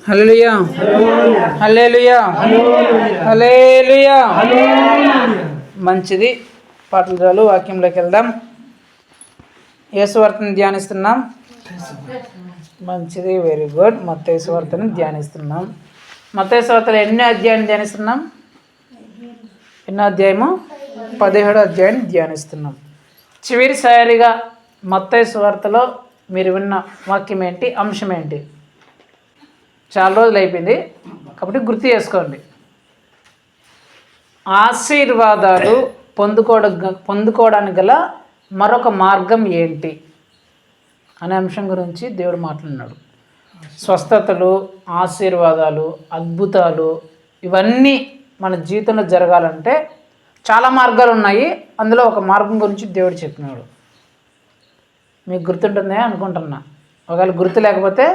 హల్లెలూయా హల్లెలూయా హల్లెలూయా. మంచిది, పాటలు చాలు, వాక్యంలోకి వెళ్దాం. యేసు వార్తను ధ్యానిస్తున్నాం. మంచిది, వెరీ గుడ్. మత్తయి సువార్తను ధ్యానిస్తున్నాం. మత్తయి సువార్తలో ఎన్నో అధ్యాయం ధ్యానిస్తున్నాం? ఎన్నో అధ్యాయము? 17వ అధ్యాయాన్ని ధ్యానిస్తున్నాం. చివరిసారిగా మత్తయి సువార్తలో మీరు విన్న వాక్యం ఏంటి, అంశం ఏంటి? చాలా రోజులు అయిపోయింది కాబట్టి గుర్తు చేసుకోండి. ఆశీర్వాదాలు పొందుకోవడానికి గల మరొక మార్గం ఏంటి అనే అంశం గురించి దేవుడు మాట్లాడినాడు. స్వస్థతలు, ఆశీర్వాదాలు, అద్భుతాలు ఇవన్నీ మన జీవితంలో జరగాలంటే చాలా మార్గాలు ఉన్నాయి. అందులో ఒక మార్గం గురించి దేవుడు చెప్పినాడు. మీకు గుర్తుంటుందే అనుకుంటున్నా. ఒకవేళ గుర్తు లేకపోతే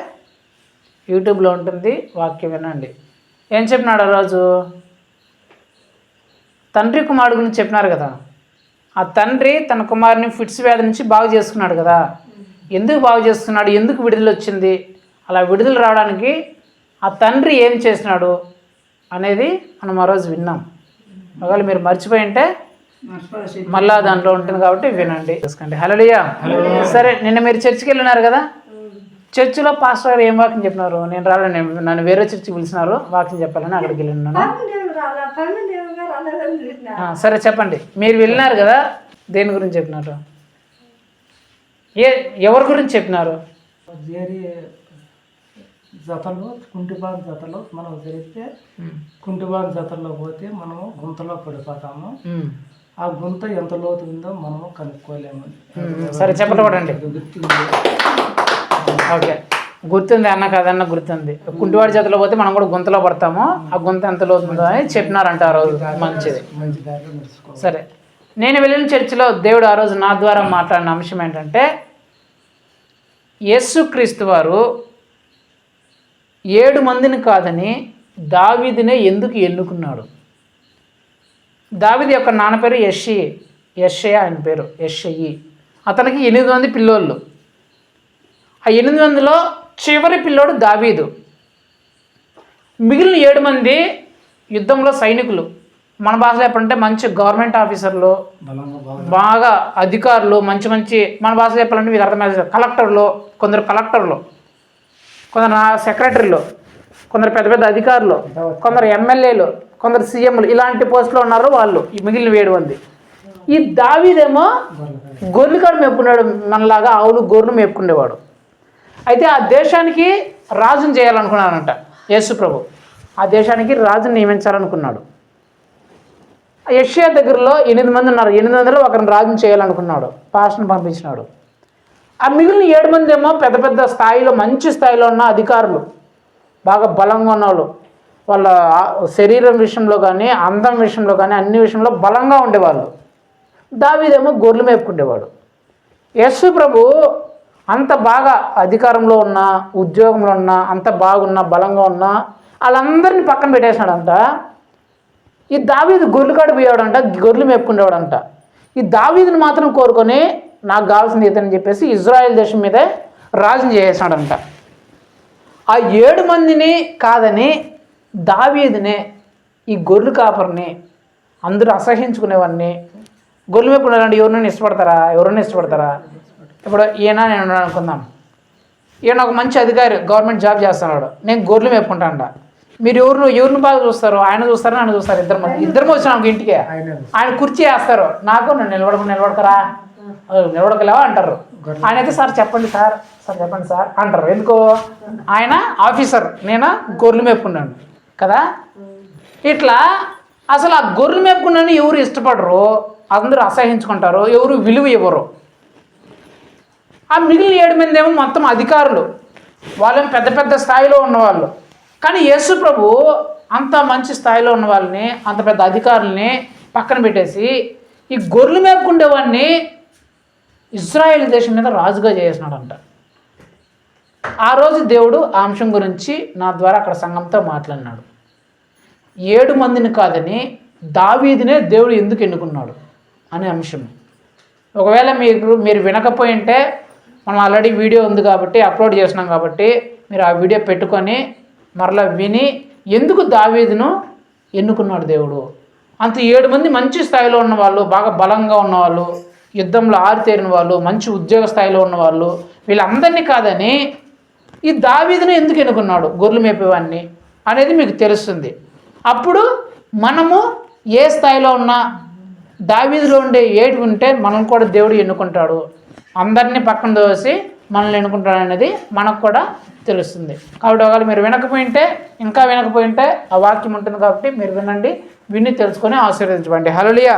యూట్యూబ్లో ఉంటుంది, వాక్యం వినండి. ఏం చెప్పినాడు ఆ రోజు? తండ్రి కుమారుడు గురించి చెప్పినారు కదా. ఆ తండ్రి తన కుమారుని ఫిట్స్ వ్యాధి నుంచి బాగు చేసుకున్నాడు కదా. ఎందుకు బాగు చేసుకున్నాడు? ఎందుకు విడుదల వచ్చింది? అలా విడుదల రావడానికి ఆ తండ్రి ఏం చేసినాడు అనేది మనం ఆ రోజు విన్నాం. ఒకవేళ మీరు మర్చిపోయి ఉంటే మళ్ళా దాంట్లో ఉంటుంది కాబట్టి వినండి, చూసుకోండి. హల్లెలూయా. సరే, నిన్న మీరు చర్చికి వెళ్ళినారు కదా. చర్చిలో పాస్టర్ గారు ఏం వాక్యం చెప్పినారు? నేను రాలేదు, నన్ను వేరే చర్చికి పిలిచినారు, వాక్యం చెప్పాలని అక్కడికి వెళ్ళినాను. సరే చెప్పండి, మీరు వెళ్ళినారు కదా, దేని గురించి చెప్పినారు? ఎవరి గురించి చెప్పినారు? జతలు, కుంటిబాగు జతలు మనం జరిగితే కుంటిబాగు జతల్లో పోతే మనము గుంతలో పడిపోతాము. ఆ గుంత ఎంత లోతు ఉందో మనము కనుక్కోలేము. సరే చెప్పండి. ఓకే, గుర్తుంది అన్న కదన్న గుర్తుంది. కుంటివాడి చేతిలో పోతే మనం కూడా గుంతలో పడతాము. ఆ గుంత ఎంత లోతుందో అని చెప్పినారంట ఆ రోజు. మంచిది. సరే, నేను వెళ్ళిన చర్చిలో దేవుడు ఆ రోజు నా ద్వారా మాట్లాడిన అంశం ఏంటంటే, యేసుక్రీస్తు వారు 7 మందిని కాదని దావీదునే ఎందుకు ఎన్నుకున్నాడు? దావీదు యొక్క నాన్న పేరు యెషయా, ఆయన పేరు యెషయి. అతనికి 8 మంది పిల్లోళ్ళు. ఆ 8 మందిలో చివరి పిల్లోడు దావీదు. మిగిలిన 7 మంది యుద్ధంలో సైనికులు. మన భాషలో చెప్పాలంటే మంచి గవర్నమెంట్ ఆఫీసర్లు, బాగా అధికారులు, మంచి మన భాషలో చెప్పాలంటే మీకు అర్థమవుతుంది. కొందరు కలెక్టర్లు, కొందరు సెక్రటరీలు, కొందరు పెద్ద పెద్ద అధికారులు, కొందరు ఎమ్మెల్యేలు, కొందరు సీఎంలు, ఇలాంటి పోస్టులో ఉన్నారు వాళ్ళు. ఈ మిగిలిన 7 మంది. ఈ దావీదేమో గొర్రెలు కాడు మేపుకున్నాడు. మనలాగా ఆవులు గొర్రెలు మేపుకునేవాడు. అయితే ఆ దేశానికి రాజును చేయాలనుకున్నాడంట యేసు ప్రభు. ఆ దేశానికి రాజును నియమించాలనుకున్నాడు. యెషయా దగ్గరలో 8 మంది ఉన్నారు. 8 మందిలో ఒకరిని రాజును చేయాలనుకున్నాడు. పాస్టర్ని పంపించినాడు. ఆ మిగిలిన 7 మంది ఏమో పెద్ద పెద్ద స్థాయిలో, మంచి స్థాయిలో ఉన్న అధికారులు, బాగా బలంగా ఉన్నవాళ్ళు. వాళ్ళ శరీరం విషయంలో కానీ, అందం విషయంలో కానీ, అన్ని విషయంలో బలంగా ఉండేవాళ్ళు. దావీదేమో గొర్రెలు మేపుకుండేవాడు. యేసు ప్రభు అంత బాగా అధికారంలో ఉన్న, ఉద్యోగంలో ఉన్న, అంత బాగున్న, బలంగా ఉన్న వాళ్ళందరినీ పక్కన పెట్టేసినాడంట. ఈ దావీదు గొర్రెలు కాడు పోయాడంట, గొర్రెలు మేపుకునేవాడంట. ఈ దావీదుని మాత్రం కోరుకొని నాకు కావాల్సింది ఇతని చెప్పేసి ఇజ్రాయెల్ దేశం మీదే రాజుని చేసేసాడంట. ఆ 7 మందిని కాదని దావీదునే, ఈ గొర్రెలు కాపరిని, అందరూ అసహించుకునేవాడిని, గొర్రెలు మేపుకునేవాడిని ఎవరైనా ఇష్టపడతారా? ఇప్పుడు ఈయన నేను అనుకుందాం, ఈయన ఒక మంచి అధికారి, గవర్నమెంట్ జాబ్ చేస్తున్నాడు, నేను గొర్రెలు మేపుకుంటాంట. మీరు ఎవరిని బాగా చూస్తారు? ఆయన చూస్తారు, నన్ను చూస్తారు. ఇద్దరు వచ్చినాం ఇంటికి, ఆయన కుర్చీ వేస్తారు, నాకు నన్ను నిలబడకరా, నిలబడకలేవా అంటారు. ఆయన అయితే సార్ చెప్పండి సార్ అంటారు. ఎందుకో ఆయన ఆఫీసర్, నేను గొర్రెలు మేపుకున్నాను కదా. ఇట్లా అసలు ఆ గొర్రెలు మేపుకున్నాను ఎవరు ఇష్టపడరు, అందరూ అసహించుకుంటారు, ఎవరు విలువ ఇవ్వరు. ఆ మిగిలిన 7 మంది ఏమో మొత్తం అధికారులు, వాళ్ళేమో పెద్ద పెద్ద స్థాయిలో ఉన్నవాళ్ళు. కానీ యేసు ప్రభు అంత మంచి స్థాయిలో ఉన్న వాళ్ళని, అంత పెద్ద అధికారులని పక్కన పెట్టేసి ఈ గొర్రెలు మేపుకుండేవాడిని ఇజ్రాయేల్ దేశం మీద రాజుగా చేసినాడంట. ఆ రోజు దేవుడు ఆ అంశం గురించి నా ద్వారా అక్కడ సంఘంతో మాట్లాడినాడు. 7 మందిని కాదని దావీదునే దేవుడు ఎందుకు ఎన్నుకున్నాడు అనే అంశం. ఒకవేళ మీరు వినకపోయింటే మనం ఆల్రెడీ వీడియో ఉంది కాబట్టి, అప్లోడ్ చేసినాం కాబట్టి మీరు ఆ వీడియో పెట్టుకొని మరలా విని ఎందుకు దావీదును ఎన్నుకున్నాడు దేవుడు. అంత 7 మంది మంచి స్థాయిలో ఉన్నవాళ్ళు, బాగా బలంగా ఉన్నవాళ్ళు, యుద్ధంలో ఆరితేరిన వాళ్ళు, మంచి ఉద్యోగ స్థాయిలో ఉన్నవాళ్ళు, వీళ్ళందరినీ కాదని ఈ దావీదును ఎందుకు ఎన్నుకున్నాడు గొర్రెలు మేపేవాడిని అనేది మీకు తెలుస్తుంది. అప్పుడు మనము ఏ స్థాయిలో ఉన్నా దావీదులో ఉండే ఏటి ఉంటే మనం కూడా దేవుడు ఎన్నుకుంటాడు, అందరినీ పక్కన దోసి మనల్ని ఎన్నుకుంటాడు అనేది మనకు కూడా తెలుస్తుంది. కాబట్టి ఒకవేళ మీరు ఇంకా వినకపోయింటే ఆ వాక్యం ఉంటుంది కాబట్టి మీరు వినండి, విని తెలుసుకొని ఆశీర్వదించండి. హల్లెలూయా.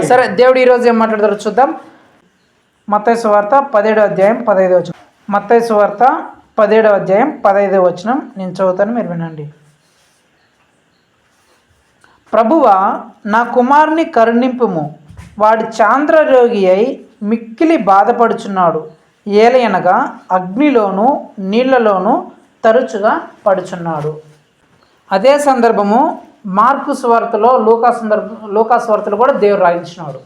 సరే, దేవుడు ఈరోజు ఏం మాట్లాడతారో చూద్దాం. మత్తయి సువార్త 17వ అధ్యాయం 15వ వచనం. మత్తయి సువార్త 17వ అధ్యాయం 15వ వచనం నేను చదువుతాను, మీరు వినండి. ప్రభువా, నా కుమారుని కరుణింపుము, వాడు చాంద్రరోగి అయి మిక్కిలి బాధపడుచున్నాడు, ఏలయనగా అగ్నిలోను నీళ్లలోనూ తరచుగా పడుచున్నాడు. అదే సందర్భము మార్కు సువార్తలో, లూకా సువార్తలో కూడా దేవుడు రాయించినాడు.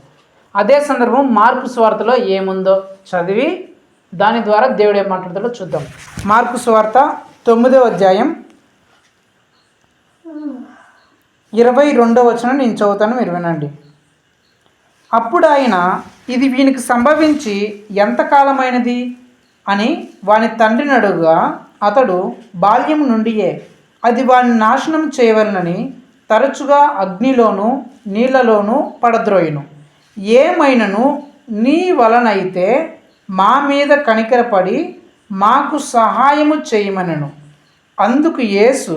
అదే సందర్భం మార్కు సువార్తలో ఏముందో చదివి దాని ద్వారా దేవుడు ఏం మాట్లాడతాడో చూద్దాం. మార్కు సువార్త 9వ అధ్యాయం 22వ వచనం నేను చదువుతాను, మీరు వినండి. అప్పుడు ఆయన, ఇది వీనికి సంభవించి ఎంతకాలమైనది అని వాని తండ్రిని అడుగుగా, అతడు బాల్యం నుండియే అది వాడిని నాశనం చేయవలనని తరచుగా అగ్నిలోను నీళ్లలోనూ పడద్రోయును. ఏమైనను నీ వలనైతే మా మీద కనికరపడి మాకు సహాయము చేయమనెను. అందుకు యేసు,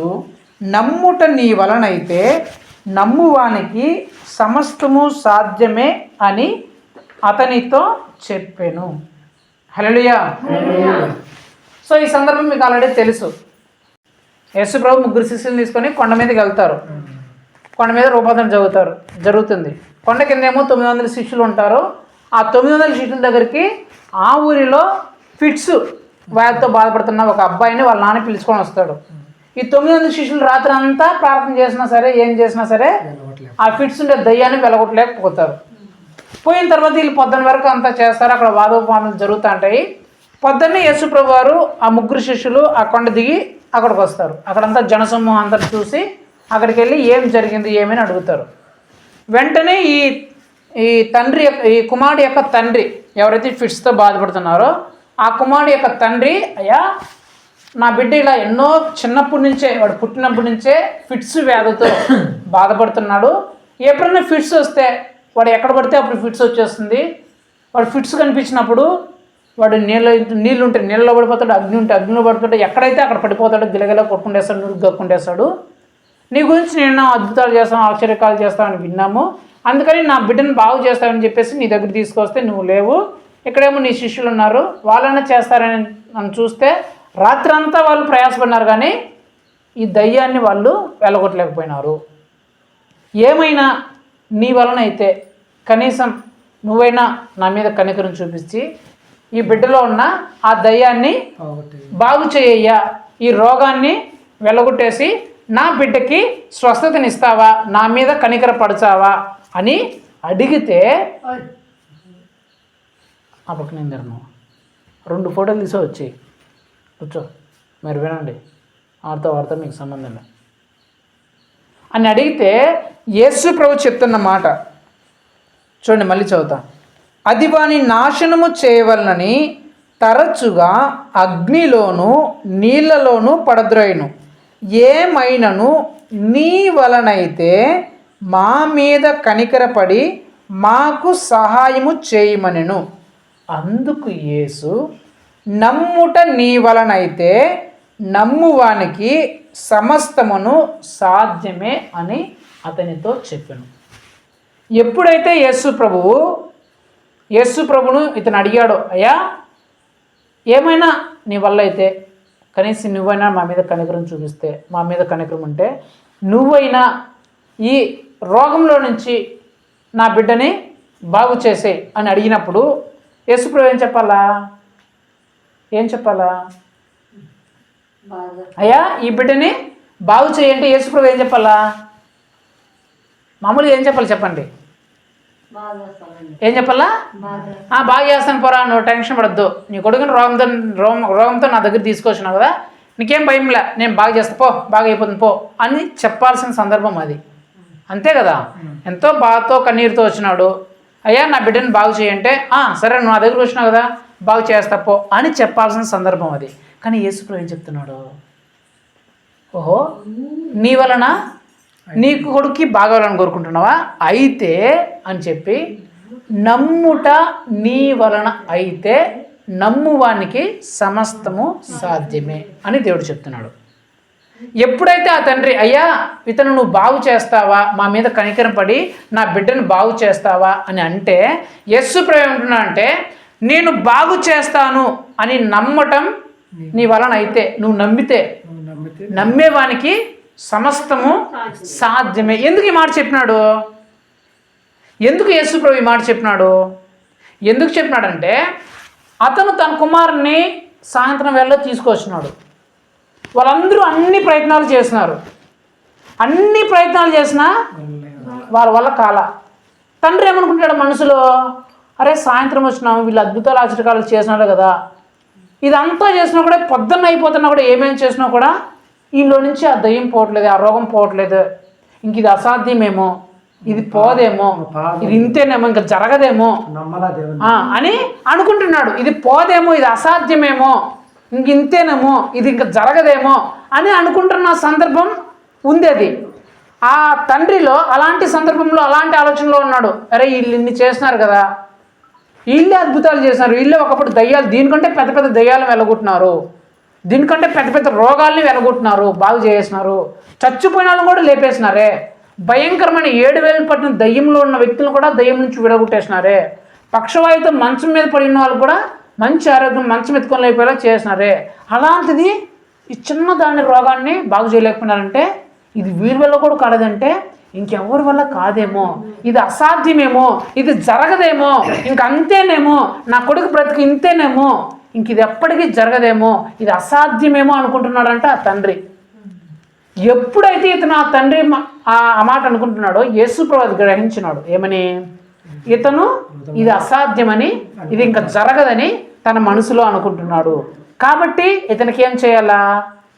నమ్ముట నీ వలనైతే నమ్మువానికి సమస్తము సాధ్యమే అని అతనితో చెప్పెను. హల్లెలూయా. సో ఈ సందర్భం మీకు ఆల్రెడీ తెలుసు. యేసు ప్రభు 3 శిష్యులను తీసుకొని కొండ మీదకి వెళ్తారు. కొండ మీద రూపాంతరం జరుగుతుంది. కొండ కిందేమో 900 శిష్యులు ఉంటారు. ఆ 900 శిష్యుల దగ్గరికి ఆ ఊరిలో ఫిట్స్ వ్యాధితో బాధపడుతున్న ఒక అబ్బాయిని వాళ్ళ నాన్న పిలుచుకొని వస్తాడు. ఈ 900 శిష్యులు రాత్రి అంతా ప్రార్థన చేసినా సరే, ఏం చేసినా సరే ఆ ఫిట్స్ ఉండే దయ్యాన్ని వెలగొట్టలేకపోతారు. పోయిన తర్వాత వీళ్ళు పొద్దున్న వరకు అంతా చేస్తారు. అక్కడ వాదోపవాదాలు జరుగుతూ ఉంటాయి. పొద్దున్నే యేసు ప్రభు వారు ఆ 3 శిష్యులు ఆ కొండ దిగి అక్కడికి వస్తారు. అక్కడంతా జనసమూహం అంతా చూసి అక్కడికి వెళ్ళి ఏం జరిగింది ఏమని అడుగుతారు. వెంటనే ఈ కుమారుడు యొక్క తండ్రి, ఎవరైతే ఫిట్స్తో బాధపడుతున్నారో ఆ కుమారుడు యొక్క తండ్రి, అయ్యా నా బిడ్డ ఇలా ఎన్నో చిన్నప్పటి నుంచే, వాడు పుట్టినప్పటి నుంచే ఫిట్స్ వ్యాధితో బాధపడుతున్నాడు. ఎప్పుడైనా ఫిట్స్ వస్తే వాడు ఎక్కడ పడితే అప్పుడు ఫిట్స్ వచ్చేస్తుంది. వాడు ఫిట్స్ కనిపించినప్పుడు వాడు నీళ్ళు ఉంటే నీళ్ళలో పడిపోతాడు, అగ్ని ఉంటే అగ్నిలో పడిపోతాడు, ఎక్కడైతే అక్కడ పడిపోతాడు, గిలగిల కొట్టుకుంటేస్తాడు, నురుగు గక్కుంటేస్తాడు. నీ గురించి నేను అద్భుతాలు చేస్తాను, ఆశ్చర్యకాలు చేస్తామని విన్నాము, అందుకని నా బిడ్డను బాగు చేస్తామని చెప్పేసి నీ దగ్గర తీసుకొస్తే నువ్వు లేవు, ఇక్కడేమో నీ శిష్యులు ఉన్నారు, వాళ్ళైనా చేస్తారని నన్ను చూస్తే రాత్రంతా వాళ్ళు ప్రయాసపడినారు కానీ ఈ దయ్యాన్ని వాళ్ళు వెళ్ళగొట్టలేకపోయినారు. ఏమైనా నీ వలన అయితే కనీసం నువ్వైనా నా మీద కనికరం చూపించి ఈ బిడ్డలో ఉన్న ఆ దయ్యాన్ని బాగు చేయయ్యా, ఈ రోగాన్ని వెళ్ళగొట్టేసి నా బిడ్డకి స్వస్థతనిస్తావా, నా మీద కనికర పడచావా అని అడిగితే అప్పటికి నేను తిన్నాను. 2 ఫోటోలు తీసే వచ్చి కూర్చో, మీరు వినండి, వారితో మీకు సంబంధం లేదు అని అడిగితే యేసు ప్రభు చెప్తున్న మాట చూడండి, మళ్ళీ చదువుతా. అది వాని నాశనము చేయవలనని తరచుగా అగ్నిలోను నీళ్లలోనూ పడద్రోయును. ఏమైనను నీ వలనైతే మా మీద కనికరపడి మాకు సహాయము చేయమనెను. అందుకు యేసు, నమ్ముట నీ వలనైతే నమ్మువానికి సమస్తమును సాధ్యమే అని అతనితో చెప్పాను. ఎప్పుడైతే యేసు ప్రభును ఇతను అడిగాడో, అయ్యా ఏమైనా నీ వల్ల అయితే కనీసం నువ్వైనా మా మీద కనికరం చూపిస్తే, మా మీద కనికరం ఉంటే నువ్వైనా ఈ రోగంలో నుంచి నా బిడ్డని బాగు చేసే అని అడిగినప్పుడు యేసు ప్రభు ఏం చెప్పాలా? అయ్యా ఈ బిడ్డని బాగు చేయంటే యేసు ప్రభు ఏం చెప్పాలా? మామూలుగా ఏం చెప్పాలి చెప్పండి? ఏం చెప్పాలా? బాగా చేస్తాను పోరా, నువ్వు టెన్షన్ పడద్దు, నీ కొడుకుని రోగంతో నా దగ్గర తీసుకొచ్చినావు కదా, నీకేం భయంలే, నేను బాగా చేస్తా పో, బాగా అయిపోతుంది పో అని చెప్పాల్సిన సందర్భం అది. అంతే కదా. ఎంతో బాధతో కన్నీరుతో వచ్చినాడు, అయ్యా నా బిడ్డని బాగు చేయంటే సరే నువ్వు నా దగ్గర వచ్చినావు కదా బాగు చేస్తా పో అని చెప్పాల్సిన సందర్భం అది. కానీ యేసుప్రభు ఏం చెప్తున్నాడు, ఓహో నీ వలన నీ కొడుక్కి బాగోవాలని కోరుకుంటున్నావా, అయితే అని చెప్పి నమ్ముట నీ వలన అయితే నమ్మువానికి సమస్తము సాధ్యమే అని దేవుడు చెప్తున్నాడు. ఎప్పుడైతే ఆ తండ్రి అయ్యా ఇతను నువ్వు బాగు చేస్తావా, మా మీద కనికరం పడి నా బిడ్డను బాగు చేస్తావా అని అంటే యేసుప్రభు ఏమంటున్నాడంటే నేను బాగు చేస్తాను అని నమ్మటం నీ వలన అయితే, నువ్వు నమ్మితే నమ్మేవానికి సమస్తము సాధ్యమే. ఎందుకు ఈ మాట చెప్పినాడు, ఎందుకు యేసుప్రభు ఈ మాట చెప్పినాడు, ఎందుకు చెప్పినాడంటే అతను తన కుమారుని సాయంత్రం వేళలో తీసుకొచ్చినాడు. వాళ్ళందరూ అన్ని ప్రయత్నాలు చేసినారు, అన్ని ప్రయత్నాలు చేసినా వాళ్ళ వల్ల కాల. తండ్రి ఏమనుకుంటాడు మనసులో, అరే సాయంత్రం వచ్చినాము వీళ్ళు అద్భుతాలు ఆశ్చర్యకాలు చేసినాడు కదా, ఇదంతా చేసినా కూడా పొద్దున్న అయిపోతున్నా కూడా ఏమేమి చేసినా కూడా వీళ్ళలో నుంచి ఆ దయ్యం పోవట్లేదు, ఆ రోగం పోవట్లేదు, ఇంక ఇది అసాధ్యమేమో, ఇది పోదేమో, ఇది ఇంతేనేమో, ఇంకా జరగదేమో అని అనుకుంటున్నాడు. ఇది పోదేమో, ఇది అసాధ్యమేమో, ఇంక ఇంతేనేమో, ఇది ఇంకా జరగదేమో అని అనుకుంటున్న సందర్భం ఉంది. అది ఆ తండ్రిలో అలాంటి సందర్భంలో అలాంటి ఆలోచనలో ఉన్నాడు. అరే వీళ్ళు ఇన్ని చేస్తున్నారు కదా, వీళ్ళే అద్భుతాలు చేసినారు, వీళ్ళే ఒకప్పుడు దయ్యాలు, దీనికంటే పెద్ద పెద్ద దయ్యాలను వెలగొట్టినారు, దీనికంటే పెద్ద పెద్ద రోగాల్ని వెలగొట్టినారు, బాగు చేసినారు, చచ్చిపోయిన వాళ్ళని కూడా లేపేసినారే, భయంకరమైన 7,000 పట్టిన దయ్యంలో ఉన్న వ్యక్తులను కూడా దయ్యం నుంచి విడగొట్టేసినారే, పక్షవాయుతో మంచం మీద పడిన వాళ్ళు కూడా మంచి ఆరోగ్యం మంచం ఎత్తుకొని అయిపోయేలా చేసినారే, అలాంటిది ఈ చిన్న దాని రోగాన్ని బాగు చేయలేకపోయినారంటే ఇది వీరి వల్ల కూడా కాలేదంటే ఇంకెవరి వల్ల కాదేమో, ఇది అసాధ్యమేమో, ఇది జరగదేమో, ఇంక అంతేనేమో, నా కొడుకు బ్రతికి ఇంతేనేమో, ఇంక ఇది ఎప్పటికీ జరగదేమో, ఇది అసాధ్యమేమో అనుకుంటున్నాడంట ఆ తండ్రి. ఎప్పుడైతే ఇతను ఆ తండ్రి ఆ మాట అనుకుంటున్నాడో యేసుప్రభు అది గ్రహించినాడు. ఏమని, ఇతను ఇది అసాధ్యమని, ఇది ఇంకా జరగదని తన మనసులో అనుకుంటున్నాడు. కాబట్టి ఇతనికి ఏం చేయాలా,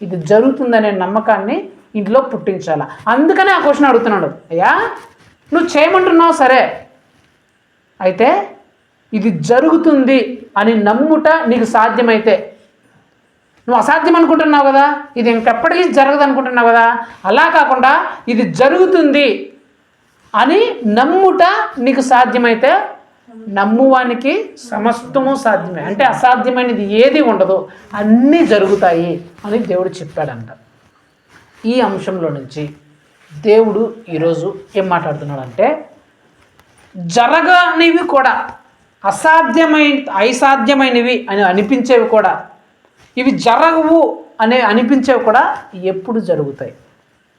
ఇది జరుగుతుందనే నమ్మకాన్ని ఇంట్లో పుట్టించాలా. అందుకనే ఆ క్వశ్చన్ అడుగుతున్నాడు, అయ్యా నువ్వు చేయమంటున్నావు సరే, అయితే ఇది జరుగుతుంది అని నమ్ముట నీకు సాధ్యమైతే, నువ్వు అసాధ్యం అనుకుంటున్నావు కదా, ఇది ఇంకెప్పటికీ జరగదు అనుకుంటున్నావు కదా, అలా కాకుండా ఇది జరుగుతుంది అని నమ్ముట నీకు సాధ్యమైతే నమ్మువానికి సమస్తము సాధ్యమే, అంటే అసాధ్యమైనది ఏది ఉండదు, అన్నీ జరుగుతాయి అని దేవుడు చెప్పాడంట. ఈ అంశంలో నుంచి దేవుడు ఈరోజు ఏం మాట్లాడుతున్నాడంటే జరగనివి కూడా అసాధ్యమైనవి అని అనిపించేవి కూడా, ఇవి జరగవు అనే అనిపించేవి కూడా ఎప్పుడు జరుగుతాయి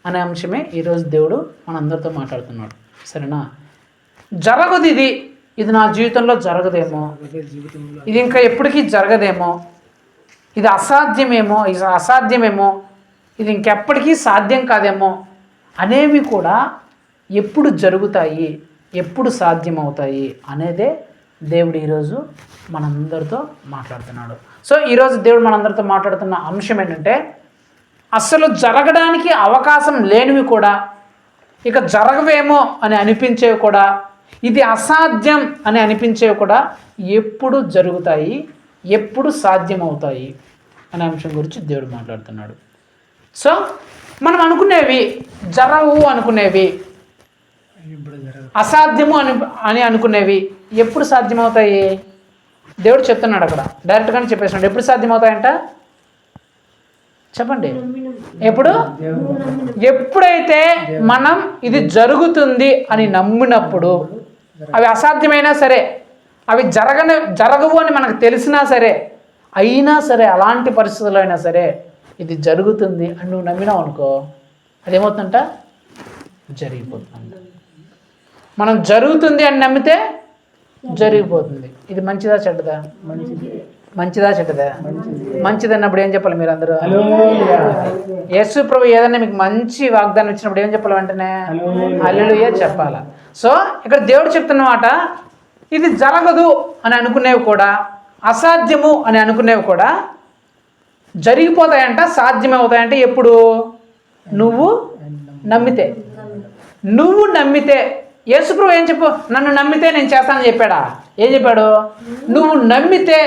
అనే అంశమే ఈరోజు దేవుడు మనందరితో మాట్లాడుతున్నాడు. సరేనా, జరగదు ఇది నా జీవితంలో జరగదేమో, ఇది ఇంకా ఎప్పటికీ జరగదేమో, ఇది అసాధ్యమేమో, ఇది ఇంకెప్పటికీ సాధ్యం కాదేమో అనేవి కూడా ఎప్పుడు జరుగుతాయి, ఎప్పుడు సాధ్యమవుతాయి అనేదే దేవుడు ఈరోజు మనందరితో మాట్లాడుతున్నాడు. సో ఈరోజు దేవుడు మనందరితో మాట్లాడుతున్న అంశం ఏంటంటే అస్సలు జరగడానికి అవకాశం లేనివి కూడా, ఇక జరగవేమో అని అనిపించేవి కూడా, ఇది అసాధ్యం అని అనిపించేవి కూడా ఎప్పుడు జరుగుతాయి, ఎప్పుడు సాధ్యమవుతాయి అనే అంశం గురించి దేవుడు మాట్లాడుతున్నాడు. సో మనం అనుకునేవి జరగవు, అనుకునేవి అసాధ్యము అని అనుకునేవి ఎప్పుడు సాధ్యమవుతాయి దేవుడు చెప్తున్నాడు. అక్కడ డైరెక్ట్గానే చెప్పేస్తున్నాడు. ఎప్పుడు సాధ్యమవుతాయంట చెప్పండి. ఎప్పుడైతే మనం ఇది జరుగుతుంది అని నమ్మినప్పుడు, అవి అసాధ్యమైనా సరే, అవి జరగవు అని మనకు తెలిసినా సరే, అయినా సరే, అలాంటి పరిస్థితుల్లో అయినా సరే ఇది జరుగుతుంది అని నువ్వు నమ్మినావు అనుకో, అదేమవుతుందంట జరిగిపోతుంది. మనం జరుగుతుంది అని నమ్మితే జరిగిపోతుంది. ఇది మంచిదా చెడ్డదా? మంచిదా చెడ్డదా? మంచిది అన్నప్పుడు ఏం చెప్పాలి మీరు అందరూ? యేసు ప్రభు ఏదైనా మీకు మంచి వాగ్దానం ఇచ్చినప్పుడు ఏం చెప్పాలి? వెంటనే హల్లెలూయా చెప్పాలా. సో ఇక్కడ దేవుడు చెప్తున్నమాట, ఇది జరగదు అని అనుకునేవి కూడా, అసాధ్యము అని అనుకునేవి కూడా జరిగిపోతాయంట, సాధ్యమవుతాయంట ఎప్పుడు? నువ్వు నమ్మితే. నువ్వు నమ్మితే. యేసుప్రభు ఏం చెప్పు, నన్ను నమ్మితే నేను చేస్తానని చెప్పాడా? ఏం చెప్పాడు? నువ్వు నమ్మితే,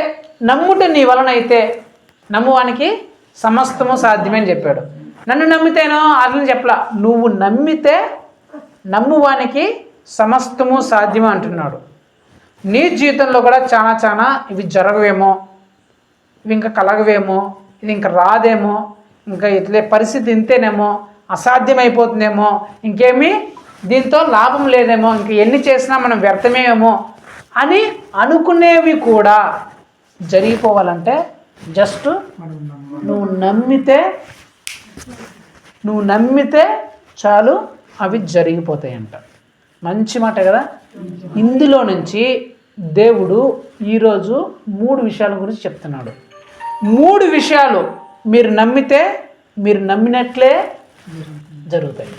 నమ్ముట నీ వలన అయితే నమ్మువానికి సమస్తము సాధ్యమే అని చెప్పాడు. నన్ను నమ్మితేనో అట్లని చెప్పలా, నువ్వు నమ్మితే నమ్మువానికి సమస్తము సాధ్యమే అంటున్నాడు. నీ జీవితంలో కూడా చాలా ఇవి జరగవేమో, ఇవి ఇంకా కలగవేమో, ఇది ఇంకా రాదేమో, ఇంకా ఇట్లే పరిస్థితి ఇంతేనేమో, అసాధ్యమైపోతుందేమో, ఇంకేమీ దీంతో లాభం లేదేమో, ఇంక ఎన్ని చేసినా మనం వ్యర్థమేమో అని అనుకునేవి కూడా జరిగిపోవాలంటే జస్ట్ నువ్వు నమ్మితే చాలు, అవి జరిగిపోతాయంట. మంచి మాట కదా. ఇందులో నుంచి దేవుడు ఈరోజు 3 విషయాల గురించి చెప్తున్నాడు. 3 విషయాలు మీరు నమ్మితే మీరు నమ్మినట్లే జరుగుతాయి.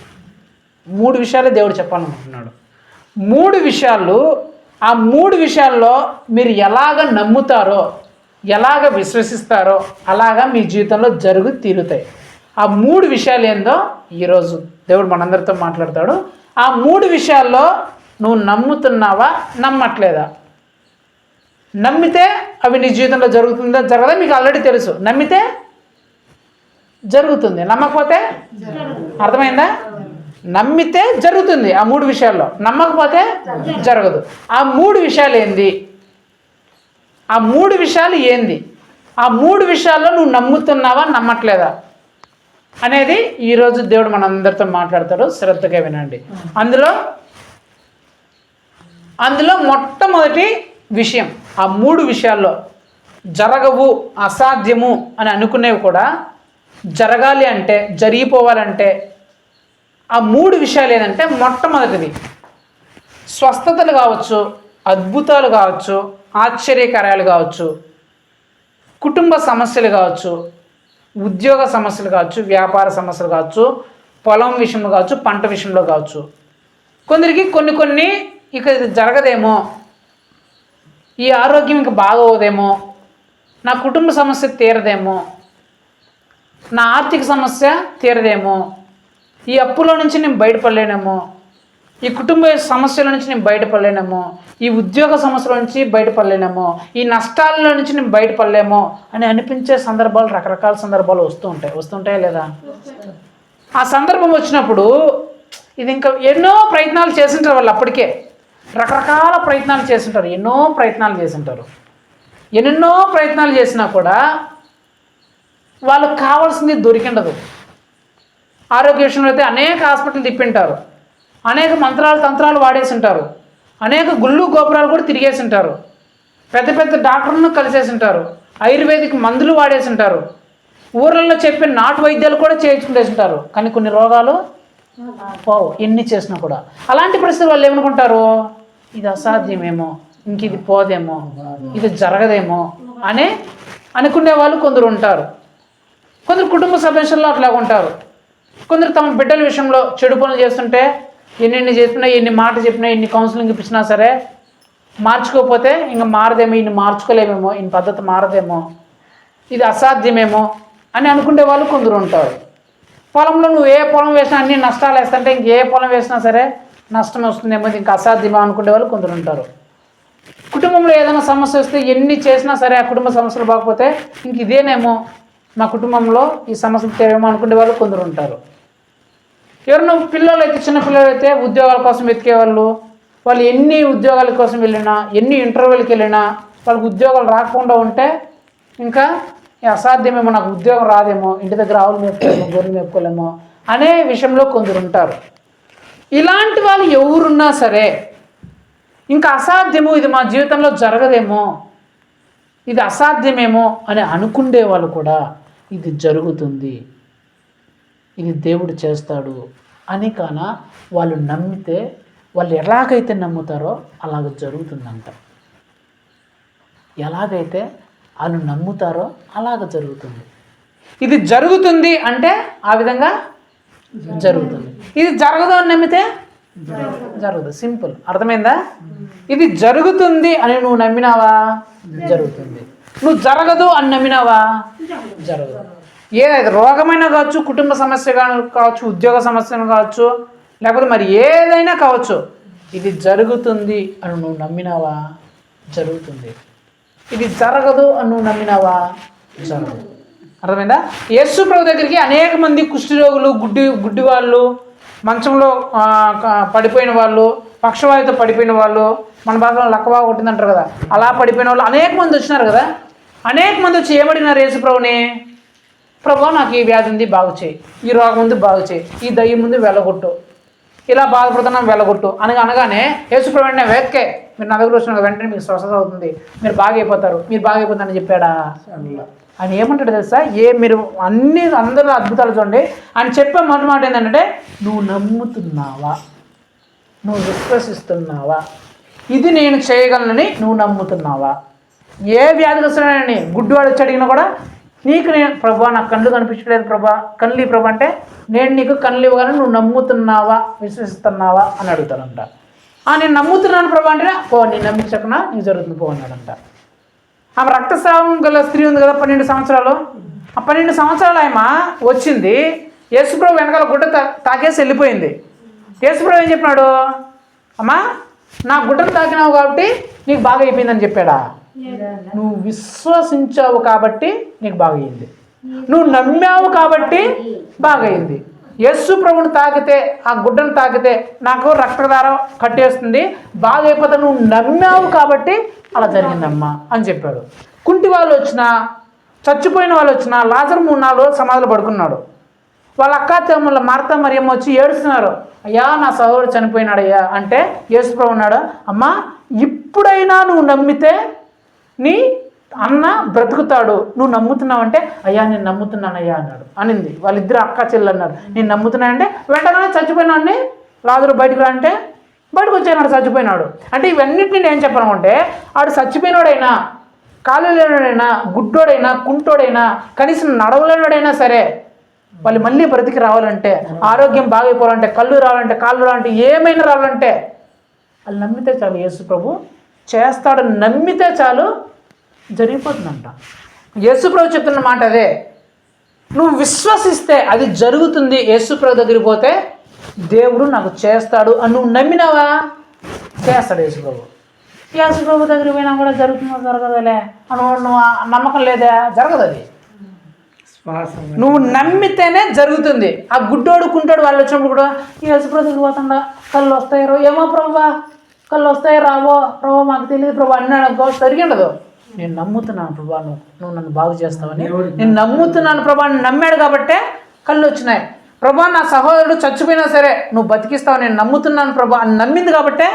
3 విషయాలే దేవుడు చెప్పాలనుకుంటున్నాడు. 3 విషయాలు, ఆ 3 విషయాల్లో మీరు ఎలాగ నమ్ముతారో, ఎలాగ విశ్వసిస్తారో అలాగా మీ జీవితంలో తీరుతాయి. ఆ 3 విషయాలు ఏందో ఈరోజు దేవుడు మనందరితో మాట్లాడతాడు. ఆ 3 విషయాల్లో నువ్వు నమ్ముతున్నావా, నమ్మట్లేదా? నమ్మితే అవి నీ జీవితంలో జరుగుతుందా జరగదా మీకు ఆల్రెడీ తెలుసు. నమ్మితే జరుగుతుంది, నమ్మకపోతే అర్థమైందా? నమ్మితే జరుగుతుంది ఆ 3 విషయాల్లో, నమ్మకపోతే జరగదు. ఆ 3 విషయాలు ఏంది? ఆ 3 విషయాలు ఏంది? ఆ 3 విషయాల్లో నువ్వు నమ్ముతున్నావా, నమ్మట్లేదా అనేది ఈరోజు దేవుడు మనందరితో మాట్లాడతాడు. శ్రద్ధగా వినండి. అందులో మొట్టమొదటి విషయం, ఆ 3 విషయాల్లో జరగవు, అసాధ్యము అని అనుకునేవి కూడా జరగాలి అంటే, జరిగిపోవాలంటే ఆ 3 విషయాలు ఏంటంటే, మొట్టమొదటిది స్వస్థతలు కావచ్చు, అద్భుతాలు కావచ్చు, ఆశ్చర్యకార్యాలు కావచ్చు, కుటుంబ సమస్యలు కావచ్చు, ఉద్యోగ సమస్యలు కావచ్చు, వ్యాపార సమస్యలు కావచ్చు, పొలం విషయంలో కావచ్చు, పంట విషయంలో కావచ్చు. కొందరికి కొన్ని ఇక ఇది జరగదేమో, ఈ ఆరోగ్యం ఇంకా బాగోదేమో, నా కుటుంబ సమస్య తీరదేమో, నా ఆర్థిక సమస్య తీరదేమో, ఈ అప్పులో నుంచి నేను బయటపడలేనేమో, ఈ కుటుంబ సమస్యల నుంచి నేను బయటపడలేనేమో, ఈ ఉద్యోగ సమస్యల నుంచి బయటపడలేనేమో, ఈ నష్టాల నుంచి నేను బయటపడలేమో అని అనిపించే సందర్భాలు, రకరకాల సందర్భాలు వస్తుంటాయా లేదా? ఆ సందర్భం వచ్చినప్పుడు ఇది ఇంకా ఎన్నో ప్రయత్నాలు చేసింటారు వాళ్ళు, అప్పటికే రకరకాల ప్రయత్నాలు చేస్తుంటారు, ఎన్నో ప్రయత్నాలు చేసినా కూడా వాళ్ళకు కావాల్సింది దొరికిండదు. ఆరోగ్య విషయంలో అయితే అనేక హాస్పిటల్ తిప్పింటారు, అనేక తంత్రాలు వాడేసి ఉంటారు, అనేక గుళ్ళు గోపురాలు కూడా తిరిగేసి ఉంటారు, పెద్ద డాక్టర్లను కలిసేసి ఉంటారు, ఆయుర్వేదిక్ మందులు వాడేసి ఉంటారు, ఊర్లలో చెప్పే నాటు వైద్యాలు కూడా చేయించుకునేసి ఉంటారు. కానీ కొన్ని రోగాలు పోవు ఎన్ని చేసినా కూడా. అలాంటి పరిస్థితులు వాళ్ళు ఏమనుకుంటారు, ఇది అసాధ్యమేమో, ఇంక ఇది పోదేమో, ఇది జరగదేమో అనుకునే వాళ్ళు కొందరు ఉంటారు. కొందరు కుటుంబ సభ్యుల్లో అట్లా ఉంటారు. కొందరు తమ బిడ్డల విషయంలో చెడు పనులు చేస్తుంటే ఎన్ని చెప్పినా, ఎన్ని మాట చెప్పినా, ఎన్ని కౌన్సిలింగ్ ఇప్పించినా సరే మార్చుకోకపోతే ఇంకా మారదేమో, ఇన్ని మార్చుకోలేమేమో, ఇన్ని పద్ధతి మారదేమో, ఇది అసాధ్యమేమో అని అనుకునే వాళ్ళు కొందరు ఉంటారు. పొలంలో నువ్వు ఏ పొలం వేసినా అన్ని నష్టాలు వేస్తుంటే ఇంకే పొలం వేసినా సరే నష్టం వస్తుందేమో, ఇంకా అసాధ్యమో అనుకునే వాళ్ళు కొందరు ఉంటారు. కుటుంబంలో ఏదైనా సమస్య వస్తే ఎన్ని చేసినా సరే ఆ కుటుంబ సమస్యలు బాగపోతే ఇంక ఇదేనేమో, మా కుటుంబంలో ఈ సమస్యలు తేవేమో అనుకునే వాళ్ళు కొందరు ఉంటారు. ఎవరైనా పిల్లలు అయితే, చిన్న పిల్లలు అయితే ఉద్యోగాల కోసం వెతికేవాళ్ళు, వాళ్ళు ఎన్ని ఉద్యోగాల కోసం వెళ్ళినా, ఎన్ని ఇంటర్వ్యూలకు వెళ్ళినా వాళ్ళకి ఉద్యోగాలు రాకుండా ఉంటే ఇంకా అసాధ్యమేమో, నాకు ఉద్యోగం రాదేమో, ఇంటి దగ్గర ఆవులు మేపుకోలేమో, గొర్రెలు మేపుకోలేమో అనే విషయంలో కొందరు ఉంటారు. ఇలాంటి వాళ్ళు ఎవరున్నా సరే ఇంకా అసాధ్యము, ఇది మా జీవితంలో జరగదేమో, ఇది అసాధ్యమేమో అని అనుకునే వాళ్ళు కూడా ఇది జరుగుతుంది, ఇది దేవుడు చేస్తాడు అని కాన వాళ్ళు నమ్మితే, వాళ్ళు ఎలాగైతే నమ్ముతారో అలాగ జరుగుతుందంట. ఎలాగైతే వాళ్ళు నమ్ముతారో అలాగ జరుగుతుంది. ఇది జరుగుతుంది అంటే ఆ విధంగా జరుగుతుంది. ఇది జరగదు అని నమ్మితే జరగదు. సింపుల్, అర్థమైందా? ఇది జరుగుతుంది అని నువ్వు నమ్మినావా, జరుగుతుంది. నువ్వు జరగదు అని నమ్మినావా? జరగదు. ఏదైతే రోగమైనా కావచ్చు, కుటుంబ సమస్య కావచ్చు, ఉద్యోగ సమస్యను కావచ్చు, లేకపోతే మరి ఏదైనా కావచ్చు, ఇది జరుగుతుంది అని నువ్వు నమ్మినావా? జరుగుతుంది. ఇది జరగదు అని నువ్వు నమ్మినావా? జరగదు. అర్థమైందా? యేసు ప్రభు దగ్గరికి అనేక మంది కుష్ఠరోగులు, గుడ్డి వాళ్ళు, మంచంలో పడిపోయిన వాళ్ళు, పక్షవాయుతో పడిపోయిన వాళ్ళు, మన భాషలో లక్కవా కొట్టిందంటారు కదా, అలా పడిపోయిన వాళ్ళు అనేక మంది వచ్చినారు కదా. అనేక మంది వచ్చి ఏమడినారు యేసు ప్రభుని? ప్రభు నాకు ఈ వ్యాధి ఉంది, బాగు చేయి. ఈ రోగం ఉంది, బాగు చేయి. ఈ దయ్యం ముందు వెళ్ళగొట్టు. ఇలా బాధపడుతున్నాం, వెళ్ళగొట్టు అనగానే యేసు ప్రభు వెంటనే వెక్కే మీరు నా దగ్గర వచ్చిన వెంటనే మీకు స్వస్థత అవుతుంది, మీరు బాగైపోతారని చెప్పాడా? ఆయన ఏమంటాడు తెలుసా? మీరు అందరూ అద్భుతాలు చూడండి, ఆయన చెప్పే మొదటి మాట ఏంటంటే, నువ్వు నమ్ముతున్నావా? నువ్వు విశ్వసిస్తున్నావా? ఇది నేను చేయగలనని నువ్వు నమ్ముతున్నావా? ఏ వ్యాధిగ్రస్తుడని గుడ్డివాడు వచ్చి అడిగినా కూడా, నీకు నేను ప్రభా నాకు కళ్ళు కనిపించలేదు ప్రభా, కళ్ళు ప్రభా అంటే నేను నీకు కళ్ళు ఇవ్వగానే నువ్వు నమ్ముతున్నావా, విశ్వసిస్తున్నావా అని అడుగుతాడంట. నేను నమ్ముతున్నాను ప్రభా అంటే, నీ నమ్మించకున్నా నీకు జరుగుతుంది పో అన్నాడంట. ఆమె రక్తస్రావం గల స్త్రీ ఉంది కదా, 12 సంవత్సరాలు. ఆ 12 సంవత్సరాలు ఆమె వచ్చింది, యేసుప్రభు వెనకాల గుడ్డ తాకేసి వెళ్ళిపోయింది. యేసుప్రభు ఏం చెప్పినాడు? అమ్మా నా గుడ్డను తాకినావు కాబట్టి నీకు బాగా అయిపోయిందని చెప్పాడా? నువ్వు విశ్వసించావు కాబట్టి నీకు బాగయింది, నువ్వు నమ్మావు కాబట్టి బాగయింది. యేసు ప్రభుని తాకితే, ఆ గుడ్డను తాకితే నాకు రక్తధార కట్టేస్తుంది, బాగైపోతే నువ్వు నమ్మావు కాబట్టి అలా జరిగిందమ్మా అని చెప్పాడు. కుంటి వాళ్ళు వచ్చినా, చచ్చిపోయిన వాళ్ళు వచ్చినా, లాజరు 3-4 రోజులు సమాధిలో పడుకున్నాడు. వాళ్ళ అక్క తమ్ముళ్ళ మార్తా మరియమ్మ వచ్చి ఏడుస్తున్నారు, అయ్యా నా సహోదరుడు చనిపోయినాడయ్యా అంటే యేసు ప్రభు ఉన్నాడు, అమ్మా ఇప్పుడైనా నువ్వు నమ్మితే నీ అన్న బ్రతుకుతాడు, నువ్వు నమ్ముతున్నావంటే, అయ్యా నేను నమ్ముతున్నానయ్యా అన్నాడు అనింది. వాళ్ళిద్దరు అక్క చెల్లెలు అన్నారు, నేను నమ్ముతున్నానంటే వెంటనే చచ్చిపోయినాడిని లాజరు బయటకు రా అంటే బయటకు వచ్చాడు, చచ్చిపోయినాడు. అంటే ఇవన్నిటిని నేను చెప్పాలనుకుంటే, ఆడు చచ్చిపోయినాడైనా, కాలు లేనాడైనా, గుడ్డోడైనా, కుంటోడైనా, కనీసం నడవలేనాడైనా సరే, వాళ్ళు మళ్ళీ బ్రతికి రావాలంటే, ఆరోగ్యం బాగైపోవాలంటే, కళ్ళు రావాలంటే, కాళ్ళు రావాలంటే, ఏమైనా రావాలంటే వాళ్ళు నమ్మితే చాలు, యేసు ప్రభు చేస్తాడు. నమ్మితే చాలు, జరిగిపోతుందంట. యేసు ప్రభు చెప్తున్న మాట అదే, నువ్వు విశ్వసిస్తే అది జరుగుతుంది. యేసు ప్రభు దగ్గరికి పోతే దేవుడు నాకు చేస్తాడు అని నువ్వు నమ్మినావా? చేస్తాడు యేసు ప్రభు. యేసు ప్రభు దగ్గరికి పోయినా కూడా జరుగుతుందో జరగదులే నువ్వు నమ్మకం లేదా? జరగదు. అది నువ్వు నమ్మితేనే జరుగుతుంది. ఆ గుడ్డోడు కుంటోడు వాళ్ళు వచ్చినప్పుడు కూడా యేసు ప్రభు దగ్గరికి పోతుండా, కళ్ళు వస్తాయో ఏమో ప్రభా, కళ్ళు వస్తాయి రావో ప్రభా మాకు తెలియదు ప్రభా అన్నాడు, సరిగి ఉండదు. నేను నమ్ముతున్నాను ప్రభా, నువ్వు నన్ను బాగు చేస్తావని నేను నమ్ముతున్నాను ప్రభా అని నమ్మాడు కాబట్టే కళ్ళు వచ్చినాయి. ప్రభా నా సహోదరుడు చచ్చిపోయినా సరే నువ్వు బతికిస్తావు, నేను నమ్ముతున్నాను ప్రభా అని నమ్మింది కాబట్టే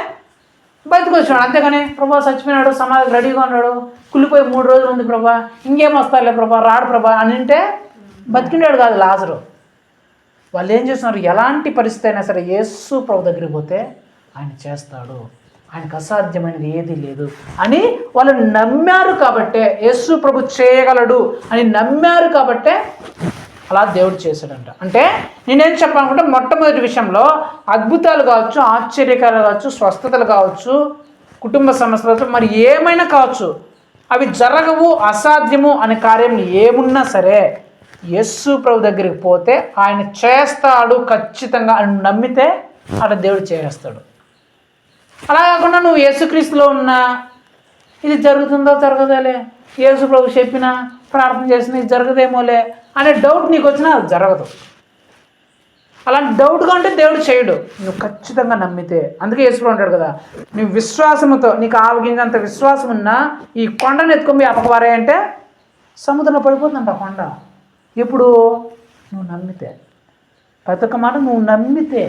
బయటకు వచ్చినాడు. అంతేగాని ప్రభా చచ్చిపోయినాడు, సమాధికి రెడీగా ఉన్నాడు, కుళ్ళిపోయి 3 రోజులు ఉంది ప్రభా, ఇంకేం వస్తారులే ప్రభా, రాడు ప్రభా అని అంటే బతికినాడు కాదు లాజరు. వాళ్ళు ఏం చేస్తున్నారు? ఎలాంటి పరిస్థితి అయినా సరే యేసు ప్రభు దగ్గరికి పోతే ఆయన చేస్తాడు, ఆయనకు అసాధ్యమైనది ఏదీ లేదు అని వాళ్ళు నమ్మారు కాబట్టే, యేసు ప్రభు చేయగలడు అని నమ్మారు కాబట్టే అలా దేవుడు చేశాడంట. అంటే నేనేం చెప్పాలనుకుంటే, మొట్టమొదటి విషయంలో అద్భుతాలు కావచ్చు, ఆశ్చర్యకాలు కావచ్చు, స్వస్థతలు కావచ్చు, కుటుంబ సమస్యలు కావచ్చు, మరి ఏమైనా కావచ్చు, అవి జరగవు, అసాధ్యము అనే కార్యం ఏమున్నా సరే యేసు ప్రభు దగ్గరికి పోతే ఆయన చేస్తాడు ఖచ్చితంగా అని నమ్మితే అలా దేవుడు చేస్తాడు. అలా కాకుండా నువ్వు యేసుక్రీస్తులో ఉన్నా ఇది జరుగుతుందో జరగదేలే, యేసు ప్రభు చెప్పినా ప్రార్థన చేసినా ఇది జరగదేమోలే అనే డౌట్ నీకు వచ్చినా అది జరగదు. అలాంటి డౌట్గా ఉంటే దేవుడు చేయడు, నువ్వు ఖచ్చితంగా నమ్మితే. అందుకే యేసు ప్రభు అంటాడు కదా, నువ్వు విశ్వాసముతో, నీకు ఆవగింజంత విశ్వాసం ఉన్నా ఈ కొండను ఎత్తుకొని అపకవారే అంటే సముద్రంలో పడిపోతుందంట ఆ కొండ. ఇప్పుడు నువ్వు నమ్మితే, ప్రతి ఒక్క మాట నువ్వు నమ్మితే.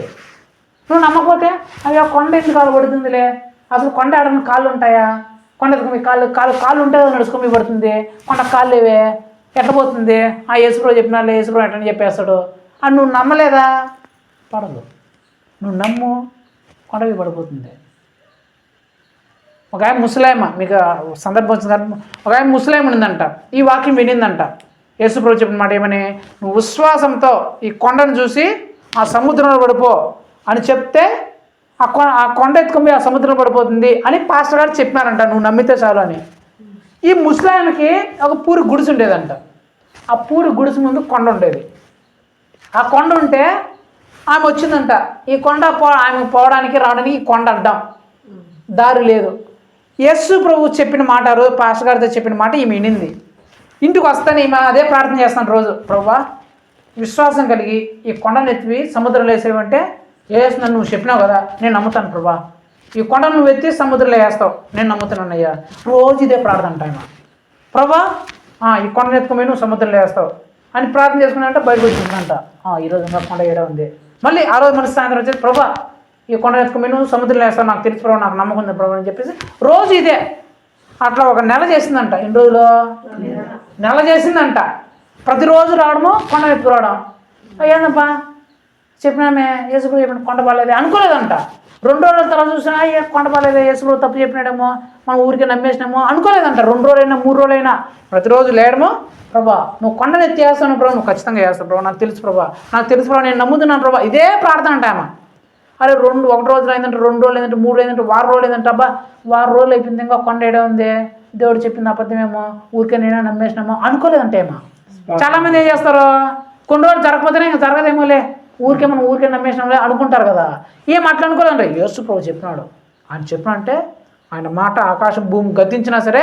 నువ్వు నమ్మకపోతే అవి ఆ కొండ ఎందుకు కాలు పడుతుందిలే, అసలు కొండ ఆడడానికి కాళ్ళు ఉంటాయా, కొండ ఎత్తుకొని కాళ్ళు ఉంటే నడుచుకొని పడుతుంది, కొండ కాళ్ళు లేవే ఎట్లా పోతుంది, ఆ యేసుప్రభు చెప్పినాలే యేసుప్రభు ఎట్లా చెప్పేస్తాడు అని నువ్వు నమ్మలేదా? పడదు. నువ్వు నమ్ము, కొండవి పడిపోతుంది. ఒక ఆయన ముసలాయమ, మీకు సందర్భం వచ్చింది కదా, ఒక ఆయన ముసలాయమ ఉండిందంట, ఈ వాక్యం వినిందంట. యేసుప్రభు చెప్పిన మాట ఏమని, నువ్వు విశ్వాసంతో ఈ కొండను చూసి ఆ సముద్రంలో పడిపో అని చెప్తే ఆ కొండ ఎత్తుకొని ఆ సముద్రంలో పడిపోతుంది అని పాస్టర్ గారు చెప్పారంట, నువ్వు నమ్మితే చాలు అని. ఈ ముసలాయనకి ఒక పూరి గుడిసె ఉండేదంట. ఆ పూరి గుడిసె ముందు కొండ ఉండేది. ఆ కొండ ఉంటే ఆమె వచ్చిందంట. ఈ కొండ ఆమె పోవడానికి రావడానికి ఈ కొండ అడ్డం, దారి లేదు. యేసు ప్రభు చెప్పిన మాట, రోజు పాస్టర్ గారితో చెప్పిన మాట ఈమె వినింది. ఇంటికి వస్తాను ఈమె అదే ప్రార్థన చేస్తాను రోజు. ప్రభువా, విశ్వాసం కలిగి ఈ కొండను ఎత్తి సముద్రంలో వేసేవంటే వేస్తున్నాను, నువ్వు చెప్పినావు కదా, నేను నమ్ముతాను ప్రభా. ఈ కొండను నువ్వు ఎత్తి సముద్రంలో వేస్తావు, నేను నమ్ముతున్నాను అయ్యా. రోజు ఇదే ప్రార్థన అంట ఆయన. ప్రభా, ఈ కొండను ఎత్తుకుపోయి నువ్వు సముద్రంలో వేస్తావు అని ప్రార్థన చేసుకున్నానంటే బయటకు వచ్చిందంట. ఈరోజు ఇంకా కొండ ఏడా ఉంది. మళ్ళీ ఆ రోజు మళ్ళీ సాయంత్రం వచ్చేసి ప్రభా, ఈ కొండను ఎత్తుకుపోయి నువ్వు సముద్రంలో వేస్తావు, నాకు తెలుసు ప్రభావ, నాకు నమ్మకం ఉంది ప్రభావ అని చెప్పేసి రోజు ఇదే. అట్లా ఒక నెల చేసిందంట. ఎన్ని రోజులు? నెల చేసిందంట. ప్రతిరోజు రావడము, కొండ ఎత్తుకురావడం. ఏందప్పా చెప్పినామే, యేసుప్రభు చెప్పిన కొండ బాగాలేదే అనుకోలేదంట. 2 రోజుల తర్వాత చూసినా కొండ బాగాలేదే, యేసుప్రభు తప్పు చెప్పినాడేమో, మనం ఊరికే నమ్మేసినామో అనుకోలేదంట. 2 రోజులైనా 3 రోజులైనా ప్రతిరోజు లేడమో, ప్రభా నువ్వు కొండను ఎత్తి వేస్తాను ప్రభా, నువ్వు ఖచ్చితంగా వేస్తావు ప్రభా, నాకు తెలుసు ప్రభా, నాకు తెలుసు ప్రభా, నేను నమ్ముతున్నాను ప్రభా. ఇదే ప్రార్థన అంట ఆమె. అరే 1 రోజులు అయిందంటే, 2 రోజులు అయిందంటే, 3 అయిందంటే, వారం రోజులు అయిందంటే, అబ్బా వారం రోజులు అయిపోయింది ఇంకా కొండ ఏడే ఉంది, దేవుడు చెప్పింది అబద్ధమేమో, ఊరికే నేనే నమ్మేసినామో అనుకోలేదంటే ఏమో. చాలామంది ఏం చేస్తారు, కొన్ని రోజులు జరగకపోతేనే ఇంకా జరగదేమోలే, ఊరికే మనం ఊరికే నమ్మేసినాంలే అనుకుంటారు కదా. ఏం అట్లా అనుకోలేదంటే యేసు ప్రభు చెప్పినాడు. ఆయన చెప్పినంటే ఆయన మాట ఆకాశం భూమి గతించినా సరే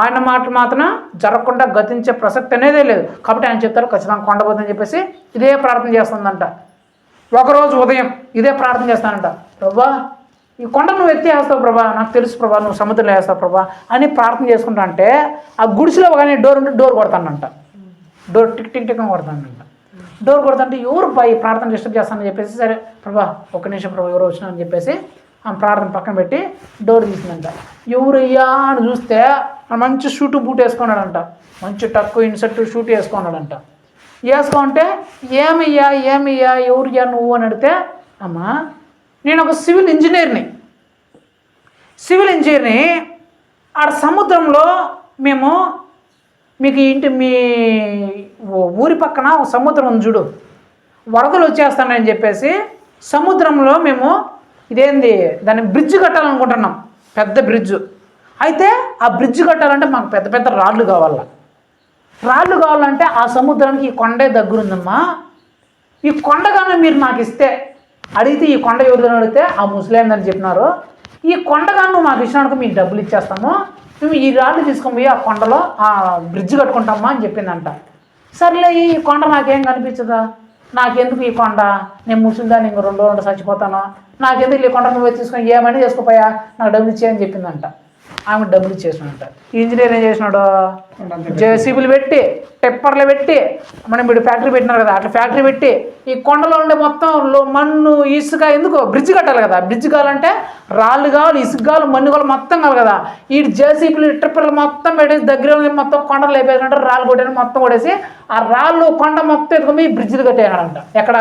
ఆయన మాట మాత్రం జరగకుండా గతించే ప్రసక్తి అనేదే లేదు. కాబట్టి ఆయన చెప్తారు ఖచ్చితంగా కొండపోతుందని చెప్పేసి ఇదే ప్రార్థన చేస్తుందంట. ఒకరోజు ఉదయం ఇదే ప్రార్థన చేస్తానంట. ప్రభా, ఈ కొండ నువ్వు ఎత్తి వేస్తావు ప్రభా, నాకు తెలుసు ప్రభా, నువ్వు సముద్రంలో వేస్తావు ప్రభా అని ప్రార్థన చేసుకుంటా అంటే ఆ గుడిసెలో కానీ డోర్ ఉంటే డోర్ కొడతానంట. డోర్ టిక్ టిక్ టిక్ అని కొడతానంట. డోర్ కొడతాంటే ఎవరు ఈ ప్రార్థన డిస్టర్బ్ చేస్తానని చెప్పేసి సరే ప్రభా 1 నిమిషం ప్రభా ఎవరు వచ్చినా అని చెప్పేసి ఆ ప్రార్థన పక్కన పెట్టి డోర్ తీసిందంట. ఎవరయ్యా అని చూస్తే మంచి షూటు బూట్ వేసుకున్నాడంట, మంచి టక్కు ఇన్సర్ట్ షూట్ వేసుకున్నాడంట. వేసుకుంటే ఏమయ్యా ఎవరయ్యా నువ్వు అని అడిగితే, అమ్మా నేను ఒక సివిల్ ఇంజనీర్ని ఆడ సముద్రంలో మేము మీకు మీ ఊరి పక్కన ఒక సముద్రం ఉంది చూడు, వరదలు వచ్చేస్తానని చెప్పేసి సముద్రంలో మేము ఇదేంది దాన్ని బ్రిడ్జ్ కట్టాలనుకుంటున్నాం, పెద్ద బ్రిడ్జ్. అయితే ఆ బ్రిడ్జ్ కట్టాలంటే మాకు పెద్ద పెద్ద రాళ్ళు కావాలంటే ఆ సముద్రానికి ఈ కొండే దగ్గరుందమ్మా, ఈ కొండ కానీ మీరు నాకు ఇస్తే, అడిగితే ఈ కొండ ఎవరిదని అడిగితే ఆ ముస్లిందని చెప్పినారు, ఈ కొండ కానీ నువ్వు మాకు ఇచ్చినందుకు మీకు డబ్బులు ఇచ్చేస్తాము, మేము ఈ రాళ్ళు తీసుకొని పోయి ఆ కొండలో ఆ బ్రిడ్జ్ కట్టుకుంటామా అని చెప్పిందంట. సర్లే ఈ కొండ నాకేం కనిపించదా, నాకెందుకు ఈ కొండ, నేను ముసలిదాన్ని ఇంకో 2 రోజులు చచ్చిపోతాను, నాకెందుకు ఈ కొండ నువ్వే తీసుకొని ఏమైనా చేసుకోపోయా, నాకు డబ్బులు ఇచ్చేయని చెప్పిందంట. ఆమె డబ్బులు ఇచ్చేసినాడంట. ఇంజనీర్ ఏం చేసినాడు, జేసీబీలు పెట్టి టెప్పర్లు పెట్టి, మనం ఇప్పుడు ఫ్యాక్టరీ పెట్టినారు కదా, అట్లా ఫ్యాక్టరీ పెట్టి ఈ కొండలో ఉండే మొత్తం మన్ను ఇసుక, ఎందుకు బ్రిడ్జ్ కట్టాలి కదా, బ్రిడ్జ్ కావాలంటే రాళ్ళు కావాలి, ఇసుక కావాలి, మన్ను కావాలి, మొత్తం కావాలి కదా. ఈ జేసీబీలు టెప్పర్లు మొత్తం పెట్టేసి దగ్గర మొత్తం కొండలు లేపేసినట్టు రాళ్ళు కొట్టేసి మొత్తం కొట్టేసి ఆ రాళ్ళు కొండ మొత్తం ఎత్తుకొని బ్రిడ్జిలు కట్టేయనాడంట. ఎక్కడ?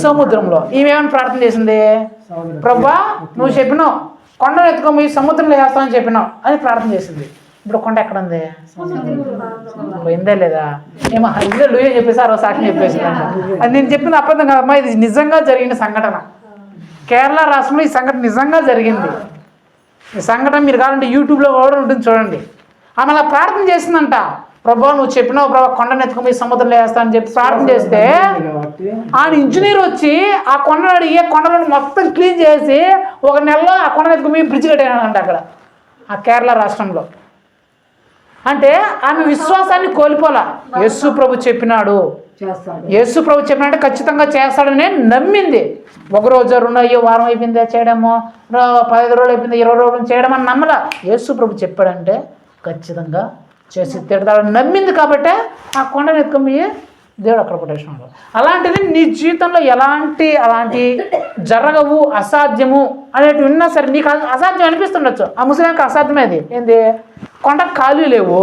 సముద్రంలో. ఈమెమని ప్రార్థన చేసింది, ప్రభా నువ్వు చెప్పినావు కొండను ఎత్తుకొని సముద్రంలో వేస్తామని చెప్పినావు అని ప్రార్థన చేసింది. ఇప్పుడు కొండ ఎక్కడ ఉంది? పోయిందే లేదా? ఏమో ఇదే లూయే చెప్పేసి ఆ రోజు సాక్షి చెప్పేసి అది నేను చెప్పింది అబద్ధం కాదమ్మా, ఇది నిజంగా జరిగిన సంఘటన. కేరళ రాష్ట్రంలో ఈ సంఘటన నిజంగా జరిగింది. ఈ సంఘటన మీరు కావాలంటే యూట్యూబ్లో కూడా ఉంటుంది చూడండి. ఆమె అలా ప్రార్థన చేసిందంట, ప్రభా నువ్వు చెప్పినావు ప్రభా కొండను ఎత్తుకొని సముద్రంలో వేస్తా అని చెప్పి ప్రార్థన చేస్తే ఆయన ఇంజనీర్ వచ్చి ఆ కొండను అడిగి కొండలను మొత్తం క్లీన్ చేసి 1 నెలలో ఆ కొండను ఎత్తుకొని బ్రిడ్జ్ కట్టానంట అక్కడ ఆ కేరళ రాష్ట్రంలో. అంటే ఆమె విశ్వాసాన్ని కోల్పోలా. యేసు ప్రభు చెప్పినాడు, యేసు ప్రభు చెప్పినట్టే ఖచ్చితంగా చేస్తాడని నమ్మింది. 1 రోజు 2 అయ్యో వారం అయిపోయింది చేయడము, 15 రోజులు అయిపోయింది 20 రోజులు చేయడం అని నమ్మలా. యేసు ప్రభు చెప్పాడంటే ఖచ్చితంగా చేసి తిడతాడని నమ్మింది. కాబట్టి ఆ కొండను ఎత్తుకొని దేవుడు అక్కడ కొట్టేసినాడు. అలాంటిది నీ జీవితంలో అలాంటి జరగవు, అసాధ్యము అనేటివి ఉన్నా సరే నీకు అసాధ్యం అనిపిస్తుండొచ్చు. ఆ ముస్లింకి అసాధ్యమే. అది ఏంది, కొండ ఖాళీ లేవు,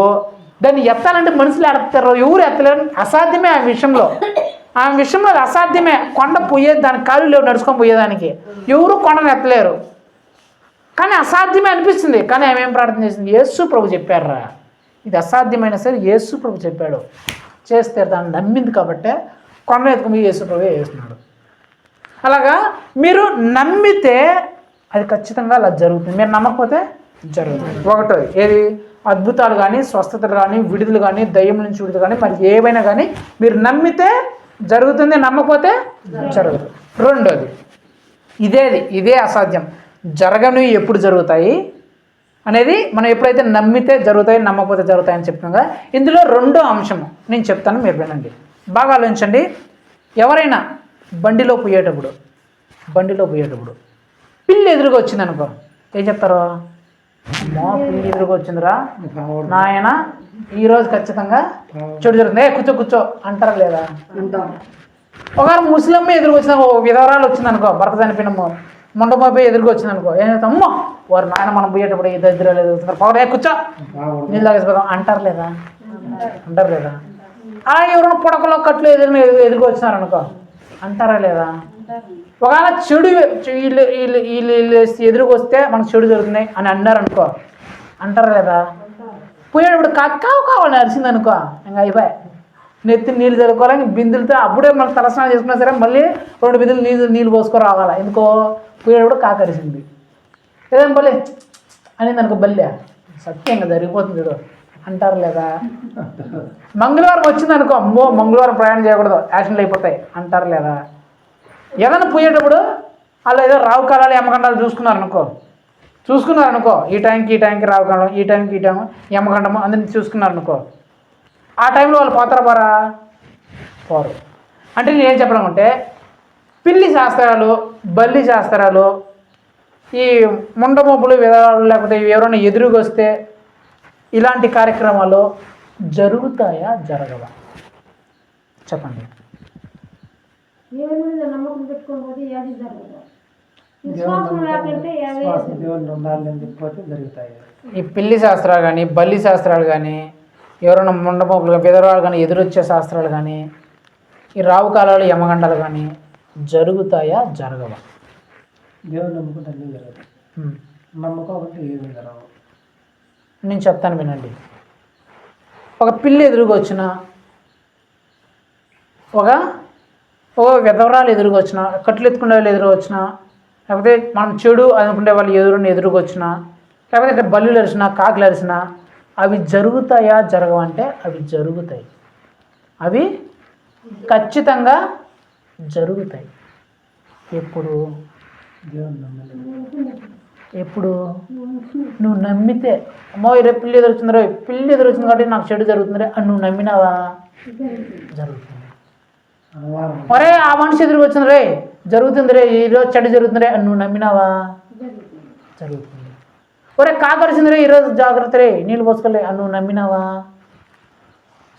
దాన్ని ఎత్తాలంటే మనుషులు ఎడతారు, ఎవరు ఎత్తలేరు, అసాధ్యమే. ఆ విషయంలో అది అసాధ్యమే. కొండ పోయేది దానికి ఖాళీ లేవు, నడుచుకొని పోయేదానికి ఎవరు కొండను ఎత్తలేరు. కానీ అసాధ్యమే అనిపిస్తుంది. కానీ ఆమె ఏం ప్రార్థన చేసింది, యేసు ప్రభు చెప్పారా ఇది అసాధ్యమైన సరే యేసు ప్రభు చెప్పాడు చేస్తే దాన్ని నమ్మింది. కాబట్టి కొండ ఎత్తుకుని యేసు ప్రభు వేస్తున్నాడు. అలాగా మీరు నమ్మితే అది ఖచ్చితంగా అలా జరుగుతుంది. మీరు నమ్మకపోతే జరుగుతుంది. ఒకటోది ఏది, అద్భుతాలు కానీ, స్వస్థతలు కానీ, విడుదల కానీ, దయ్యం నుంచి విడుదల కానీ, మరి ఏవైనా కానీ మీరు నమ్మితే జరుగుతుంది, నమ్మకపోతే జరగదు. రెండోది ఇదే అసాధ్యం, జరగనివి ఎప్పుడు జరుగుతాయి అనేది మనం ఎప్పుడైతే నమ్మితే జరుగుతాయి, నమ్మకపోతే జరుగుతాయి అని చెప్తున్నాం కదా. ఇందులో రెండో అంశము నేను చెప్తాను, మీరు వినండి, బాగా ఆలోచించండి. ఎవరైనా బండిలో పోయేటప్పుడు పిల్లి ఎదురుగా వచ్చింది అనుకో, ఏం చెప్తారు? మా పిల్లి ఎదురుగా వచ్చిందిరా నాయన, ఈరోజు ఖచ్చితంగా చెడు జరుగుతుంది, కూర్చో అంటారా లేదా? ఒకవేళ ముస్లిం ఎదురుకు వచ్చిన విధవరాలు వచ్చిందనుకో, భర్త చనిపోయిన మండపోయి ఎదురుకు వచ్చిందనుకో, ఏం చేస్తాం? అమ్మో వారు నాయన మనం పోయేటప్పుడు ఈ దరిద్రాలు ఎదుగుతున్నారు, పవర్ కూర్చో నీళ్ళు తాగేసిపోతాం అంటారు లేదా? ఎవరైనా పుడకలో కట్లు ఎదురుకు వచ్చినారనుకో, అంటారా లేదా? ఒకవేళ చెడు వీళ్ళు ఎదురుకు వస్తే మనకు చెడు జరుగుతున్నాయి అని అన్నారనుకో, అంటారా లేదా? పోయేటప్పుడు కావాలి అరిసింది అనుకో, ఇంకా అయిపోయి నెత్తి నీళ్ళు చదువుకోవాలి, ఇంక బిందులతో అప్పుడే మనకు తలస్నానం చేసుకున్నా సరే మళ్ళీ 2 బిందులు నీళ్ళు పోసుకొని రావాలా. ఎందుకో పోయేటప్పుడు కాకరిసింది, ఏదైనా బల్లే అనింది అనుకో, బల్లె సత్యంగా జరిగిపోతుంది చూడు అంటారు లేదా? మంగళవారం వచ్చింది అనుకో, అమ్మో మంగళవారం ప్రయాణం చేయకూడదు, యాక్సిడెంట్లు అయిపోతాయి అంటారు లేదా? ఏదైనా పోయేటప్పుడు అలా ఏదో రావు కాలాలు యమగండాలు చూసుకున్నారనుకో, ఈ టైంకి రావు కాలం, ఈ టైంకి యమగండము అందరినీ చూసుకున్నారనుకో, ఆ టైంలో వాళ్ళు పోతారా? పోరు. అంటే నేనేం చెప్పడం పిల్లి శాస్త్రాలు, బల్లి శాస్త్రాలు, ఈ ముండమొప్పులు విధాలు, లేకపోతే ఎవరైనా ఎదురుగా వస్తే ఇలాంటి కార్యక్రమాలు జరుగుతాయా, జరగవా? చెప్పండి. ఈ పిల్లి శాస్త్రాలు కానీ, బల్లి శాస్త్రాలు కానీ, ఎవరైనా ముండమొప్పులు విధరాలు కానీ ఎదురొచ్చే శాస్త్రాలు కానీ, ఈ రావు కాలాలు యమగంటలు కానీ జరుగుతాయా, జరగవా? దేవుడు నమ్ముకుంటే అన్నీ జరగదు, నమ్మకం ఏమి జరగవు. నేను చెప్తాను వినండి. ఒక పిల్లి ఎదురుగా వచ్చిన, ఒక విధవరాలు ఎదురుగా వచ్చిన, కట్లు ఎత్తుకునే వాళ్ళు ఎదురుగా వచ్చిన, లేకపోతే మనం చెడు అనుకునే వాళ్ళు ఎదురుగా వచ్చిన, లేకపోతే బల్లులు అరిచినా, కాకులు అరిచినా, అవి జరుగుతాయా, జరగవంటే అవి జరుగుతాయి. అవి ఖచ్చితంగా జరుగుతాయి. ఎప్పుడు నువ్వు నమ్మితే, అమ్మో రేపు పిల్లి ఎదురొచ్చింది కాబట్టి నాకు చెడు జరుగుతుంది అని నువ్వు నమ్మినావా, జరుగుతుంది. మరే ఆ మనిషి ఎదురుకు వచ్చింది రే జరుగుతుంది రే, ఈరోజు చెడు జరుగుతుంది రే అని నువ్వు నమ్మినావా, జరుగుతుంది. ఒరే కాకరిసింది రే ఈరోజు జాగ్రత్త రే నీళ్ళు పోసుకోలే అని నువ్వు నమ్మినావా,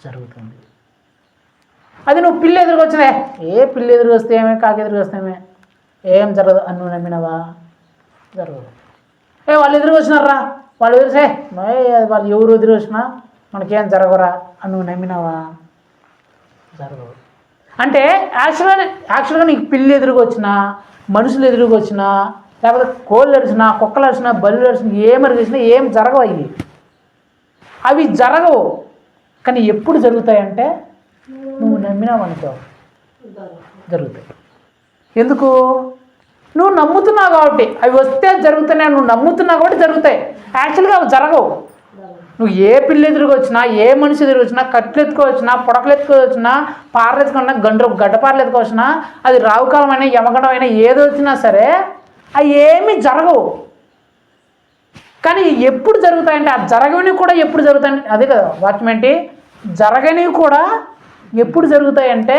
జరుగుతుంది. అది నువ్వు పిల్లి ఎదురుకు వచ్చినా, పిల్లి ఎదురుకు వస్తే ఏమే, కాకి ఎదురుకు వస్తేమే, ఏం జరగదు అని నువ్వు నమ్మినావా, జరగదు. వాళ్ళు ఎదురుకు వచ్చినారా, వాళ్ళు ఎదురుసే వాళ్ళు ఎవరు ఎదురు వచ్చినా మనకేం జరగరా అని నువ్వు నమ్మినావా, జరగదు. అంటే యాక్చువల్గా నీకు పిల్లి ఎదురుకు వచ్చినా, మనుషులు ఎదురుకు వచ్చినా, లేకపోతే కోళ్ళు అరిచినా, కుక్కలు అరిచినా, బల్లులు అరిచినా, ఏమరి చేసినా ఏం జరగవు. అవి జరగవు. కానీ ఎప్పుడు జరుగుతాయంటే నువ్వు నమ్మినావు అనుకో, జరుగుతాయి. ఎందుకు? నువ్వు నమ్ముతున్నావు కాబట్టి. అవి వస్తే జరుగుతున్నాయి, నువ్వు నమ్ముతున్నావు కాబట్టి జరుగుతాయి. యాక్చువల్గా అవి జరగవు. నువ్వు ఏ పిల్లి ఎదురుకు వచ్చినా, ఏ మనిషి ఎదురు వచ్చినా, కట్లు ఎత్తుకోవచ్చినా, పొడకలు ఎత్తుకోవచ్చినా, పారలు ఎత్తుకున్నా, గడ్డపారలు ఎత్తుకోవచ్చినా, అది రావుకాలం అయినా యమగండం అయినా ఏది వచ్చినా సరే అవి ఏమీ జరగవు. కానీ ఎప్పుడు జరుగుతాయంటే ఆ జరగనివి కూడా ఎప్పుడు జరుగుతాయంటే అదే కదా వాక్యం ఏంటి, జరగనివి కూడా ఎప్పుడు జరుగుతాయంటే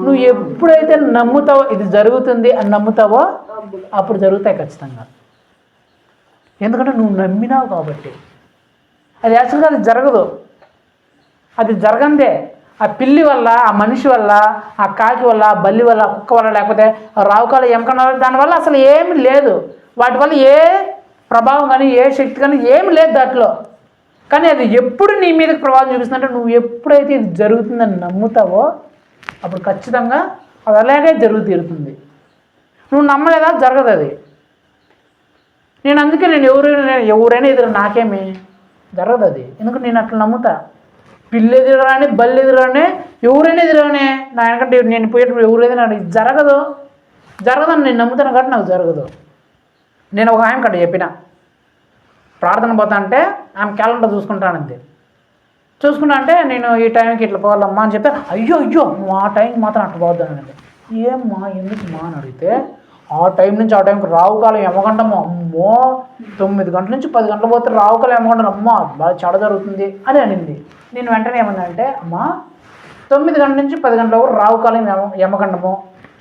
నువ్వు ఎప్పుడైతే నమ్ముతావో, ఇది జరుగుతుంది అని నమ్ముతావో అప్పుడు జరుగుతాయి ఖచ్చితంగా. ఎందుకంటే నువ్వు నమ్మినావు కాబట్టి. అది యాక్చువల్గా అది జరగదు, అది జరగందే. ఆ పిల్లి వల్ల, ఆ మనిషి వల్ల, ఆ కాకి వల్ల, ఆ బల్లి వల్ల, ఆ కుక్క వల్ల, లేకపోతే రావుకాల ఎమకన్న వల్ల, దానివల్ల అసలు ఏమి లేదు. వాటి వల్ల ఏ ప్రభావం కానీ, ఏ శక్తి కానీ ఏమి లేదు దాంట్లో. కానీ అది ఎప్పుడు నీ మీదకి ప్రభావం చూపిస్తుందంటే నువ్వు ఎప్పుడైతే ఇది జరుగుతుందని నమ్ముతావో అప్పుడు ఖచ్చితంగా అది అలాగే జరుగు తీరుతుంది. నువ్వు నమ్మలేదా, జరగదు అది. అందుకే ఎవరైనా ఎదురు నాకేమి జరగదు అది. ఎందుకంటే నేను అట్లా నమ్ముతా. పిల్లి ఎదురుగానే, బల్లి ఎదురుగానే, ఎవరైనా ఎదురుగానే నా వెనకంటే నేను పోయేటప్పుడు ఎవరైనా జరగదని నేను నమ్ముతాను కాబట్టి నాకు జరగదు. నేను ఒక ఆయన కట్ట చెప్పిన, ప్రార్థన పోతా అంటే ఆమె క్యాలెండర్ చూసుకుంటానంది. చూసుకుంటా అంటే నేను ఈ టైంకి ఇట్లా పోవాలమ్మా అని చెప్తే అయ్యో ఆ టైంకి మాత్రం అట్లా పోద్దానండి. ఏమ్మా ఎందుకు మా అని అడిగితే ఆ టైం నుంచి ఆ టైంకి రావుకాలం యమగండము అమ్మో 9 గంటల నుంచి 10 గంటలు పోతే రావుకాలం యమగండం అమ్మా బాగా చెడ జరుగుతుంది అని అనింది. నేను వెంటనే ఏమన్నా అంటే అమ్మా 9 గంటల నుంచి 10 గంటల వరకు రావుకాలం యమగండము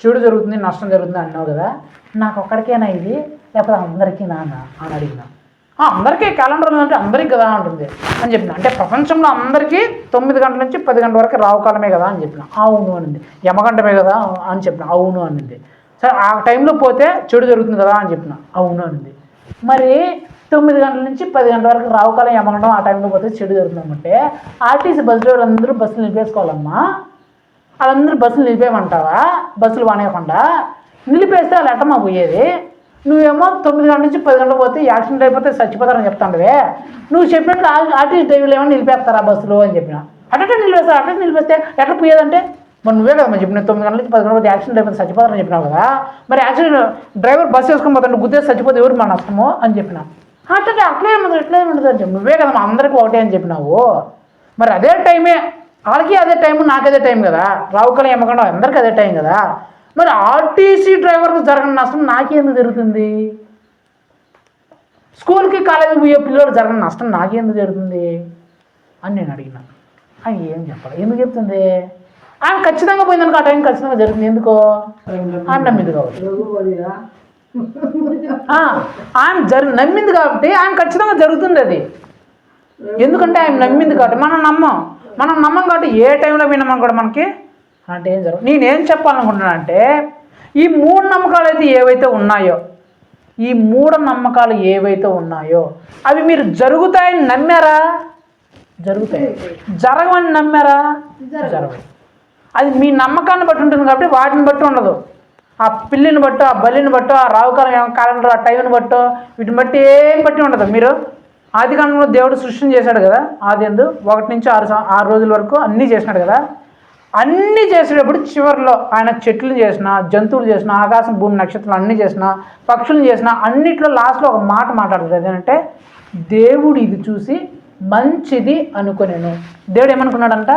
చెడు జరుగుతుంది నష్టం జరుగుతుంది అన్నావు కదా, నాకు ఒక్కడికేనా ఇది లేకపోతే అందరికీ నాన్న అని అడిగిన. అందరికీ క్యాలెండర్ ఉందంటే అందరికీ కదా ఉంటుంది అని చెప్పిన. అంటే ప్రపంచంలో అందరికీ 9 గంటల నుంచి 10 గంటల వరకు రావుకాలమే కదా అని చెప్పిన. అవును అనింది. యమగండమే కదా అని చెప్పిన. అవును అనింది. సరే ఆ టైంలో పోతే చెడు జరుగుతుంది కదా అని చెప్పిన. అవును అనింది. మరి 9 గంటల నుంచి 10 గంటల వరకు రావుకాలం యమగండం ఆ టైంలో పోతే చెడు జరుగుతుందంటే ఆర్టీసీ బస్సులో అందరూ బస్సులు నిలిపేసుకోవాలమ్మా. వాళ్ళందరూ బస్సులు నిలిపేయమంటావా? బస్సులు మానేయకుండా నిలిపేస్తే వాళ్ళు ఎట్టమ్మా పోయేది? నువ్వేమో 9 గంటల నుంచి 10 గంటలు పోతే యాక్సిడెంట్ అయిపోతే చచ్చిపోతారని చెప్తాండవే. నువ్వు చెప్పినట్లు ఆర్టీసీ డ్రైవర్లు ఏమో నిలిపేస్తారా బస్సులు అని చెప్పిన. అట్టే నిలిపేస్తే ఎట్లా పోయేదంటే మరి నువ్వే కదా మరి చెప్పిన 9 గంటల నుంచి 10 గంటల పోతే యాక్సిడెంట్ అయిపోతే చచ్చిపోతారని చెప్పినావు కదా. మరి యాక్సిడెంట్ డ్రైవర్ బస్సు వేసుకొని పోతాడు గుద్దేసి చచ్చిపోతే ఎవరు మా నష్టమో అని చెప్పిన. అట్లే ఉండదు అని చెప్పి నువ్వే కదా మా అందరికీ ఒకటే అని చెప్పినావు. మరి అదే టైమే వాళ్ళకి అదే టైము నాకు అదే టైం కదా. రావుకాలం యమగండం అందరికీ అదే టైం కదా. మరి ఆర్టీసీ డ్రైవర్కు జరగని నష్టం నాకేందుకు జరుగుతుంది? స్కూల్కి కాలేజీకి పోయే పిల్లలు జరగని నష్టం నాకేందుకు జరుగుతుంది అని నేను అడిగిన. ఆయన ఏం చెప్పాలి? ఎందుకు చెప్తుంది? ఆమె ఖచ్చితంగా పోయిందనుకో ఆ టైం ఖచ్చితంగా జరుగుతుంది. ఎందుకో ఆమె నమ్మింది కాబట్టి. ఆమె నమ్మింది కాబట్టి ఆమె ఖచ్చితంగా జరుగుతుంది అది. ఎందుకంటే ఆమె నమ్మింది కాబట్టి మనం నమ్మం కాబట్టి ఏ టైంలో విన్నామని కూడా మనకి అంటే ఏం జరగదు. నేనేం చెప్పాలనుకుంటున్నానంటే ఈ మూఢనమ్మకాలు అయితే ఏవైతే ఉన్నాయో అవి మీరు జరుగుతాయని నమ్మారా? జరుగుతాయి. జరగవని నమ్మారా? జరగవు. అది మీ నమ్మకాన్ని బట్టి ఉంటుంది కాబట్టి వాటిని బట్టి ఉండదు. ఆ పిల్లిని బట్టో ఆ బల్లిని బట్టో ఆ రావుకాలం క్యాలెండర్ ఆ టైంని బట్టో వీటిని బట్టి ఏం బట్టి ఉండదు. మీరు ఆదికాండంలో దేవుడు సృష్టిని చేశాడు కదా. ఆది ఎందు 1 నుంచి 6 రోజుల వరకు అన్నీ చేసినాడు కదా. అన్నీ చేసేటప్పుడు చివరిలో ఆయన చెట్లు చేసిన జంతువులు చేసిన ఆకాశం భూమి నక్షత్రాలు అన్నీ చేసిన పక్షులు చేసిన అన్నిట్లో లాస్ట్లో ఒక మాట మాట్లాడుతుంది. అదేంటంటే దేవుడు ఇది చూసి మంచిది అనుకునేను. దేవుడు ఏమనుకున్నాడంట?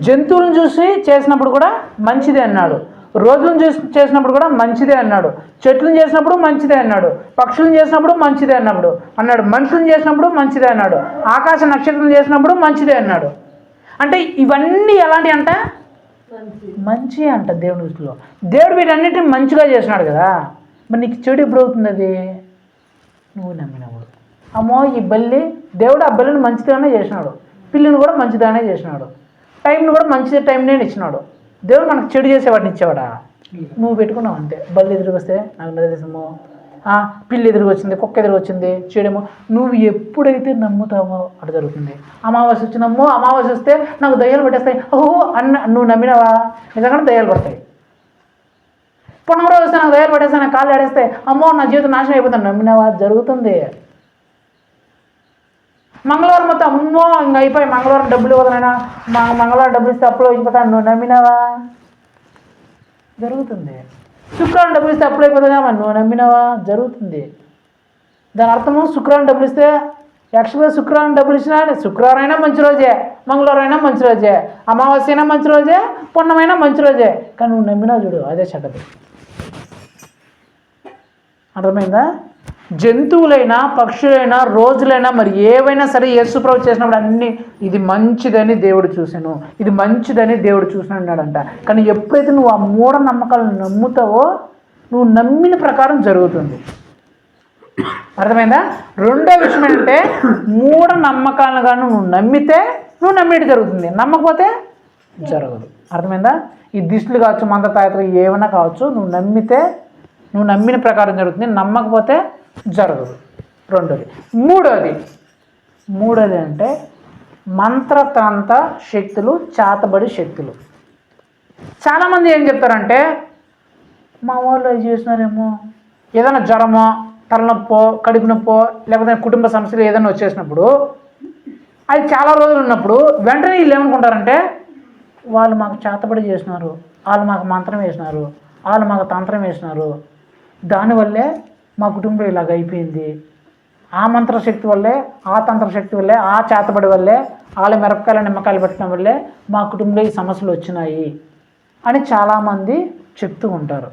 జంతువులను చూసి చేసినప్పుడు కూడా మంచిదే అన్నాడు. రోజులను చేసినప్పుడు కూడా మంచిదే అన్నాడు. చెట్లను చేసినప్పుడు మంచిదే అన్నాడు. పక్షులను చేసినప్పుడు మంచిదే అన్నాడు. మనుషులను చేసినప్పుడు మంచిదే అన్నాడు. ఆకాశ నక్షత్రం చేసినప్పుడు మంచిదే అన్నాడు. అంటే ఇవన్నీ ఎలాంటి అంట? మంచి అంట దేవుని దృష్టిలో. దేవుడు వీటన్నిటిని మంచిగా చేసినాడు కదా. మరి నీకు చెడు ఎప్పుడు అవుతుంది? అది నువ్వు నమ్మినప్పుడు. అమ్మో ఈ బల్లి దేవుడు ఆ బల్లిని మంచిదానే చేసినాడు, పిల్లిని కూడా మంచిదానే చేసినాడు, టైంని కూడా మంచి టైంనే ఇచ్చినాడు. దేవుడు మనకు చెడు చేసే వాటిని ఇచ్చేవాడా? నువ్వు పెట్టుకున్నావు అంతే. బల్లి ఎదురుకు వస్తే నాకు నిలదీసము, పిల్లి ఎదురుకు వచ్చింది, కుక్క ఎదురు వచ్చింది, చెడేమో. నువ్వు ఎప్పుడైతే నమ్ముతావో అటు జరుగుతుంది. అమావాస్య వచ్చినమ్మో, అమావాస్య వస్తే నాకు దయ్యాలు పట్టేస్తాయి ఓహో నువ్వు నమ్మినావా? నిజంగానే దయ్యాలు పడతాయి. పునమరావు వస్తే నాకు దయ్యాలు పట్టేస్తాయి, నాకు కాళ్ళు ఆడేస్తాయి, అమ్మో నా జీవితం నాశనం అయిపోతాను. నమ్మినావా? జరుగుతుంది. మంగళవారం మొత్తం అమ్మో ఇంకా అయిపోయి మంగళవారం డబ్బులు ఇవ్వదనైనా మంగళవారం డబ్బులు ఇస్తే అప్పులు అయిపోతాను. నువ్వు నమ్మినావా? జరుగుతుంది. శుక్రవారం డబ్బులు ఇస్తే అప్పులు అయిపోతుందా? మరి నువ్వు నమ్మినావా? జరుగుతుంది. దాని అర్థము శుక్రవారం డబ్బులు ఇస్తే యాక్చువల్గా శుక్రవారం డబ్బులు ఇచ్చినా శుక్రవారం అయినా మంచి రోజే, మంగళవారం అయినా మంచి రోజే, అమావాస్య అయినా మంచి రోజే, పున్నమైనా మంచి రోజే. కానీ నువ్వు నమ్మినావు చూడు, అదే చెడ్డది. అర్థమైందా? జంతువులైనా పక్షులైనా రోజులైనా మరి ఏవైనా సరే యేసుప్రభు చేసినప్పుడు అన్నీ ఇది మంచిదని దేవుడు చూసాను, ఇది మంచిదని దేవుడు చూసాను అన్నాడంట. కానీ ఎప్పుడైతే నువ్వు ఆ మూఢనమ్మకాలను నమ్ముతావో నువ్వు నమ్మిన ప్రకారం జరుగుతుంది. అర్థమైందా? రెండో విషయం ఏంటంటే మూఢనమ్మకాలను కానీ నువ్వు నమ్మితే నువ్వు నమ్మేటి జరుగుతుంది, నమ్మకపోతే జరగదు. అర్థమైందా? ఈ దిష్టులు కావచ్చు, మంత్ర తాయత్రం ఏమైనా కావచ్చు, నువ్వు నమ్మితే నువ్వు నమ్మిన ప్రకారం జరుగుతుంది, నమ్మకపోతే జరగదు. రెండోది. మూడోది అంటే మంత్రతంత్ర శక్తులు, చాతబడి శక్తులు. చాలామంది ఏం చెప్తారంటే మా వాళ్ళు అది చేసినారేమో, ఏదైనా జ్వరమో తలనొప్పో కడుపు నొప్పో లేకపోతే కుటుంబ సమస్యలు ఏదైనా వచ్చేసినప్పుడు అది చాలా రోజులు ఉన్నప్పుడు వెంటనే వీళ్ళు ఏమనుకుంటారంటే వాళ్ళు మాకు చేతబడి చేసినారు, వాళ్ళు మాకు మంత్రం వేసినారు, వాళ్ళు మాకు తంత్రం వేసినారు, దానివల్లే మా కుటుంబం ఇలాగ అయిపోయింది ఆ మంత్రశక్తి వల్లే, ఆ తంత్రశక్తి వల్లే, ఆ చేతబడి వల్లే, వాళ్ళ మిరపకాయలు నిమ్మకాయలు పెట్టడం వల్లే మా కుటుంబంలో ఈ సమస్యలు వచ్చినాయి అని చాలామంది చెప్తూ ఉంటారు.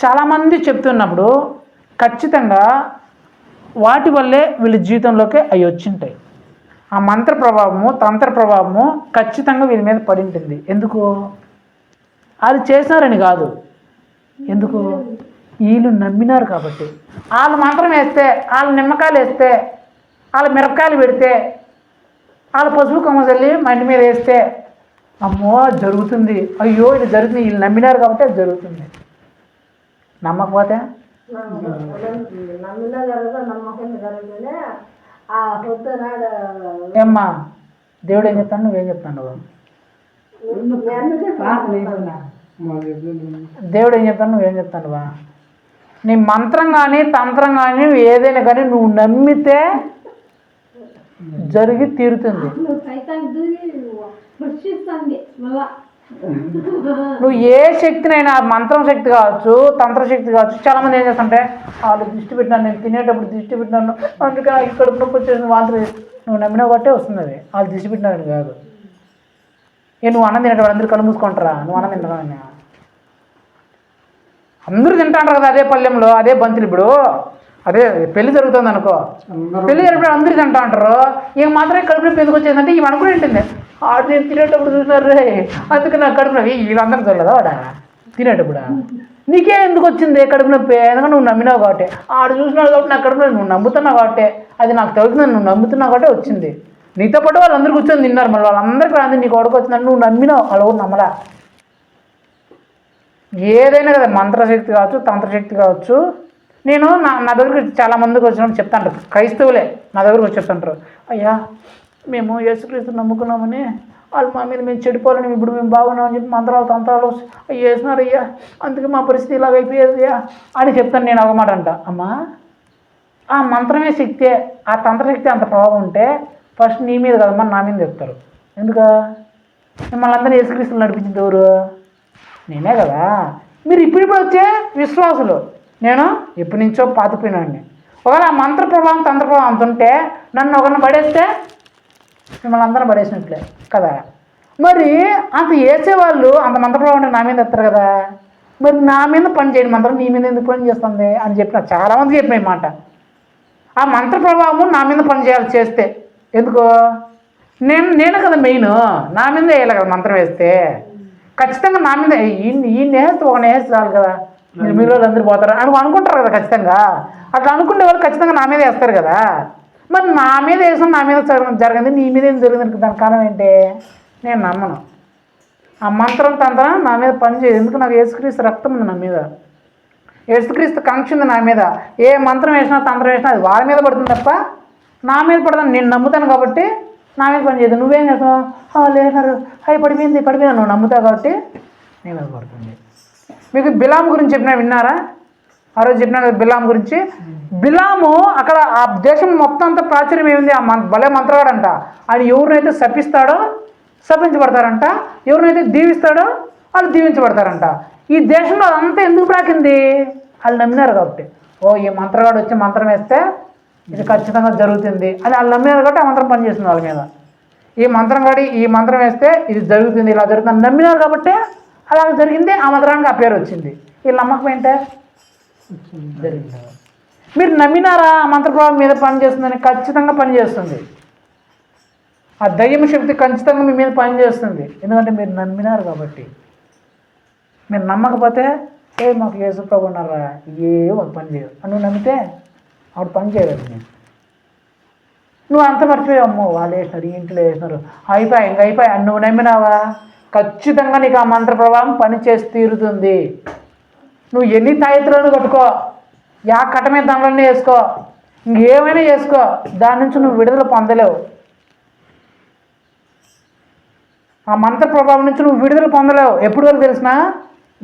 చాలామంది చెప్తున్నప్పుడు ఖచ్చితంగా వాటి వల్లే వీళ్ళ జీవితంలోకి అవి వచ్చింటాయి. ఆ మంత్ర ప్రభావము, తంత్ర ప్రభావము ఖచ్చితంగా వీళ్ళ మీద పడి ఉంటుంది. ఎందుకు? అది చేశారని కాదు, ఎందుకు? వీళ్ళు నమ్మినారు కాబట్టి. వాళ్ళు మంత్రం వేస్తే, వాళ్ళు నిమ్మకాయలు వేస్తే, వాళ్ళు మిరపకాయలు పెడితే, వాళ్ళు పసుపు కొమ్మ చల్లి మా ఇంటి మీద వేస్తే అమ్మో జరుగుతుంది, అయ్యో ఇది జరుగుతుంది, వీళ్ళు నమ్మినారు కాబట్టి అది జరుగుతుంది. నమ్మకపోతే ఏమ్మా దేవుడు ఏం చెప్తాను, నువ్వేం చెప్తాను? దేవుడు ఏం చెప్తాను, నువ్వేం చెప్తాను? నీ మంత్రం కానీ తంత్రం కానీ నువ్వు ఏదైనా కానీ నువ్వు నమ్మితే జరిగి తీరుతుంది. నువ్వు ఏ శక్తినైనా, మంత్రం శక్తి కావచ్చు, తంత్రశక్తి కావచ్చు. చాలామంది ఏం చేస్తుంటే వాళ్ళు దృష్టి పెట్టినాను, నేను తినేటప్పుడు దృష్టి పెట్టినాను, అందుకే ఇక్కడ నొప్పి వచ్చేసింది, వాంతులు. నువ్వు నమ్మినా ఒకటే వస్తుంది. అది వాళ్ళు దృష్టి పెట్టినారని కాదు. నువ్వు అన్నం తినేటప్పుడు అందరూ కళ్ళు మూసుకుంటారా? నువ్వు అన్నం తింటావని అందరూ తింటాంటారు కదా, అదే పల్లెంలో అదే బంతులు. ఇప్పుడు అదే పెళ్లి జరుగుతుంది అనుకో, పెళ్లి జరిగినప్పుడు అందరూ తింటా అంటారు. ఇక మాత్రమే కడుపు నొప్పి ఎందుకు వచ్చేదంటే ఇవి అనుకుని ఉంటుంది. ఆడు నేను తినేటప్పుడు చూసినారు రే, అందుకే నాకు కడుపు నొప్పి. వీళ్ళందరూ చూడలేదా ఆడ తినేటప్పుడు? నీకే ఎందుకు వచ్చింది కడుపు నొప్పి? ఎందుకంటే నువ్వు నమ్మినావు కాబట్టి. ఆడు చూసినావు కాబట్టి నాకు కడుపు నొప్పి. నువ్వు నమ్ముతున్నావు కాబట్టి, అది నాకు తగ్గుతుంది, నువ్వు నమ్ముతున్నావు కాబట్టి వచ్చింది. నీతో పాటు వాళ్ళందరూ కూర్చొని తిన్నారు, మళ్ళీ వాళ్ళందరికీ రాంది నీకు కొడుకు వచ్చిందని నువ్వు నమ్మినావు, వాళ్ళు నమ్మలా. ఏదైనా కదా, మంత్రశక్తి కావచ్చు, తంత్రశక్తి కావచ్చు. నేను నా దగ్గరికి చాలామందికి వచ్చినప్పుడు చెప్తాంటారు, క్రైస్తవులే నా దగ్గరకు వచ్చి చెప్తాంటారు, అయ్యా మేము యేసుక్రీస్తు నమ్ముకున్నామని వాళ్ళు మా మీద మేము చెడిపోవాలని, ఇప్పుడు మేము బాగున్నామని చెప్పి మంత్రాలు తంత్రాలు వేసినారు అయ్యా, అందుకే మా పరిస్థితి ఇలాగ అయిపోయేదయ్యా అని చెప్తాను. నేను ఒక మాట అంట, అమ్మా ఆ మంత్రమే శక్తే, ఆ తంత్రశక్తి అంత ప్రభావం ఉంటే ఫస్ట్ నీ మీద కదమ్మా నా మీద చెప్తారు. ఎందుకు? మిమ్మల్ని అందరినీ యేసుక్రీస్తులు నడిపించింది ఎవరు? నేనే కదా. మీరు ఇప్పుడు వచ్చే విశ్వాసులు, నేను ఎప్పటి నుంచో పాతిపోయినాడిని. ఒకవేళ ఆ మంత్ర ప్రభావం తంత్ర ప్రభావం అంత ఉంటే నన్ను ఒకరిని పడేస్తే మిమ్మల్ని అందరం పడేసినట్లే కదా. మరి అంత వేసేవాళ్ళు అంత మంత్ర ప్రభావం అంటే నా మీద ఎత్తారు కదా. మరి నా మీద పని చేయడం మంత్రం నీ మీద ఎందుకు పని చేస్తుంది అని చెప్పిన చాలామంది చెప్పిన మాట. ఆ మంత్ర ప్రభావము నా మీద పని చేయాలి చేస్తే. ఎందుకు? నేను కదా మెయిన్, నా మీద వేయాలి కదా మంత్రం వేస్తే. ఖచ్చితంగా నా మీద ఈ నేస్తే ఒక నేస్తే చాలు కదా, మీరు అందరూ పోతారు అని అనుకుంటారు కదా ఖచ్చితంగా. అట్లా అనుకునే వాళ్ళు ఖచ్చితంగా నా మీద వేస్తారు కదా. మరి నా మీద వేసాం, నా మీద జరిగింది, నీ మీద ఏం జరిగింది, దాని కారణం ఏంటి? నేను నమ్మను. ఆ మంత్రం తంత్రం నా మీద పనిచేయదు. ఎందుకు? నాకు యేసుక్రీస్తు రక్తం ఉంది నా మీద, యేసుక్రీస్తు కాంక్ష ఉంది నా మీద. ఏ మంత్రం వేసినా తంత్రం వేసినా అది వాళ్ళ మీద పడుతుంది తప్ప నా మీద పడతాను. నేను నమ్ముతాను కాబట్టి నా మీద పని చేయదు. నువ్వేం చేస్తావు? లేనారు అవి పడిపోయింది నువ్వు నమ్ముతావు కాబట్టి నీ మీద పడుతుంది. మీకు బిలాము గురించి చెప్పినా విన్నారా? ఆ రోజు చెప్పినా కదా బిలాం గురించి. బిలాము అక్కడ ఆ దేశం మొత్తం అంతా ప్రాచుర్యం ఏమింది, ఆ భలే మంత్రగాడంట. ఆయన ఎవరినైతే శపిస్తాడో శపించబడతారంట, ఎవరినైతే దీవిస్తాడో వాళ్ళు దీవించబడతారంట. ఈ దేశంలో అదంతా ఎందుకు ప్రాకింది? వాళ్ళు నమ్మినారు కాబట్టి. ఈ మంత్రగాడు వచ్చి మంత్రం వేస్తే ఇది ఖచ్చితంగా జరుగుతుంది అని వాళ్ళు నమ్మినారు కాబట్టి ఆ మంత్రం పనిచేస్తుంది వాళ్ళ మీద. ఈ మంత్రం వేస్తే ఇది జరుగుతుంది, ఇలా జరుగుతుంది నమ్మినారు కాబట్టి అలా జరిగింది. ఆ మంత్రానికి ఆ పేరు వచ్చింది. వీళ్ళ నమ్మకం ఏంటే జరిగింది. మీరు నమ్మినారా ఆ మంత్రప్రభావం మీద పనిచేస్తుందని? ఖచ్చితంగా పనిచేస్తుంది. ఆ దయ్యం శక్తి ఖచ్చితంగా మీ మీద పనిచేస్తుంది. ఎందుకంటే మీరు నమ్మినారు కాబట్టి. మీరు నమ్మకపోతే మాకు యేసు ప్రభు ఉన్నారా, ఒక పని చేయదు అని నువ్వు నమ్మితే ఆవిడ పని చేయలేదు. నువ్వు అంత మర్చిపోయావు, అమ్మో వాళ్ళు వేసినారు, ఇంట్లో వేసినారు, అయిపోయి నువ్వు నమ్మినావా? ఖచ్చితంగా నీకు ఆ మంత్ర ప్రభావం పని చేసి తీరుతుంది. నువ్వు ఎన్ని తాయితులను కట్టుకో, యా కట్ట మీద దానిలోనే వేసుకో, ఇంకేమైనా చేసుకో, దాని నుంచి నువ్వు విడుదల పొందలేవు. ఆ మంత్ర ప్రభావం నుంచి నువ్వు విడుదల పొందలేవు. ఎప్పుడు వరకు తెలిసినా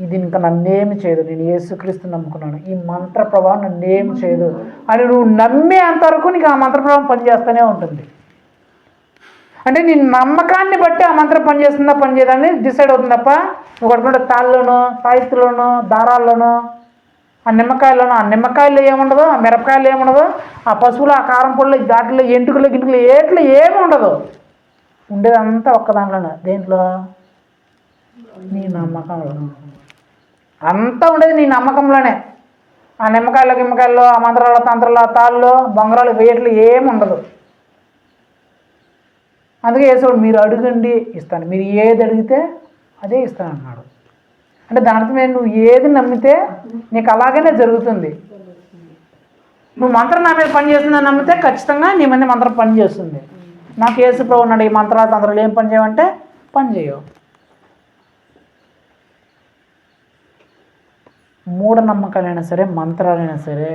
ఇది ఇంకా నన్నేమి చేయదు, నేను యేసుక్రీస్తు నమ్ముకున్నాను, ఈ మంత్ర ప్రభావం నన్నేమి చేయదు అని నువ్వు నమ్మే అంతవరకు నీకు ఆ మంత్ర ప్రభావం పనిచేస్తూనే ఉంటుంది. అంటే నీ నమ్మకాన్ని బట్టి ఆ మంత్రం పనిచేస్తుందా పనిచేయదని డిసైడ్ అవుతుంది తప్ప నువ్వు కట్టుకుంటే తాళ్ళలోనో తాయిత్తులోనో దారాల్లోనో ఆ నిమ్మకాయలు ఏముండదు, ఆ మిరపకాయలు ఏముండదు, ఆ పశువులు ఆ కారం పొళ్ళు దాంట్లో ఎంటుకలు గింటుకలు ఏట్లు ఏమి ఉండదు. ఉండేదంతా ఒక్క దాంట్లోనే. దేంట్లో? నీ నమ్మకంలో. అంతా ఉండేది నీ నమ్మకంలోనే. ఆ నిమ్మకాయల్లో ఆ మంత్రాలు తంత్రాలు తాళ్ళు బొంగరాలు వేట్లు ఏమి ఉండదు. అందుకే యేసుడు మీరు అడగండి ఇస్తాను, మీరు ఏది అడిగితే అదే ఇస్తాను అన్నాడు. అంటే దాంట్లో నువ్వు ఏది నమ్మితే నీకు అలాగనే జరుగుతుంది. నువ్వు మంత్రం నా మీద పని చేస్తుందని నమ్మితే ఖచ్చితంగా నీ మీద మంత్రం పని చేస్తుంది. నాకు యేసు ప్రభు ఉన్నాడు, ఈ మంత్రాలు తంత్రాలు ఏం పని చేయమంటే పని చేయవు. మూఢనమ్మకాలైనా సరే, మంత్రాలైనా సరే,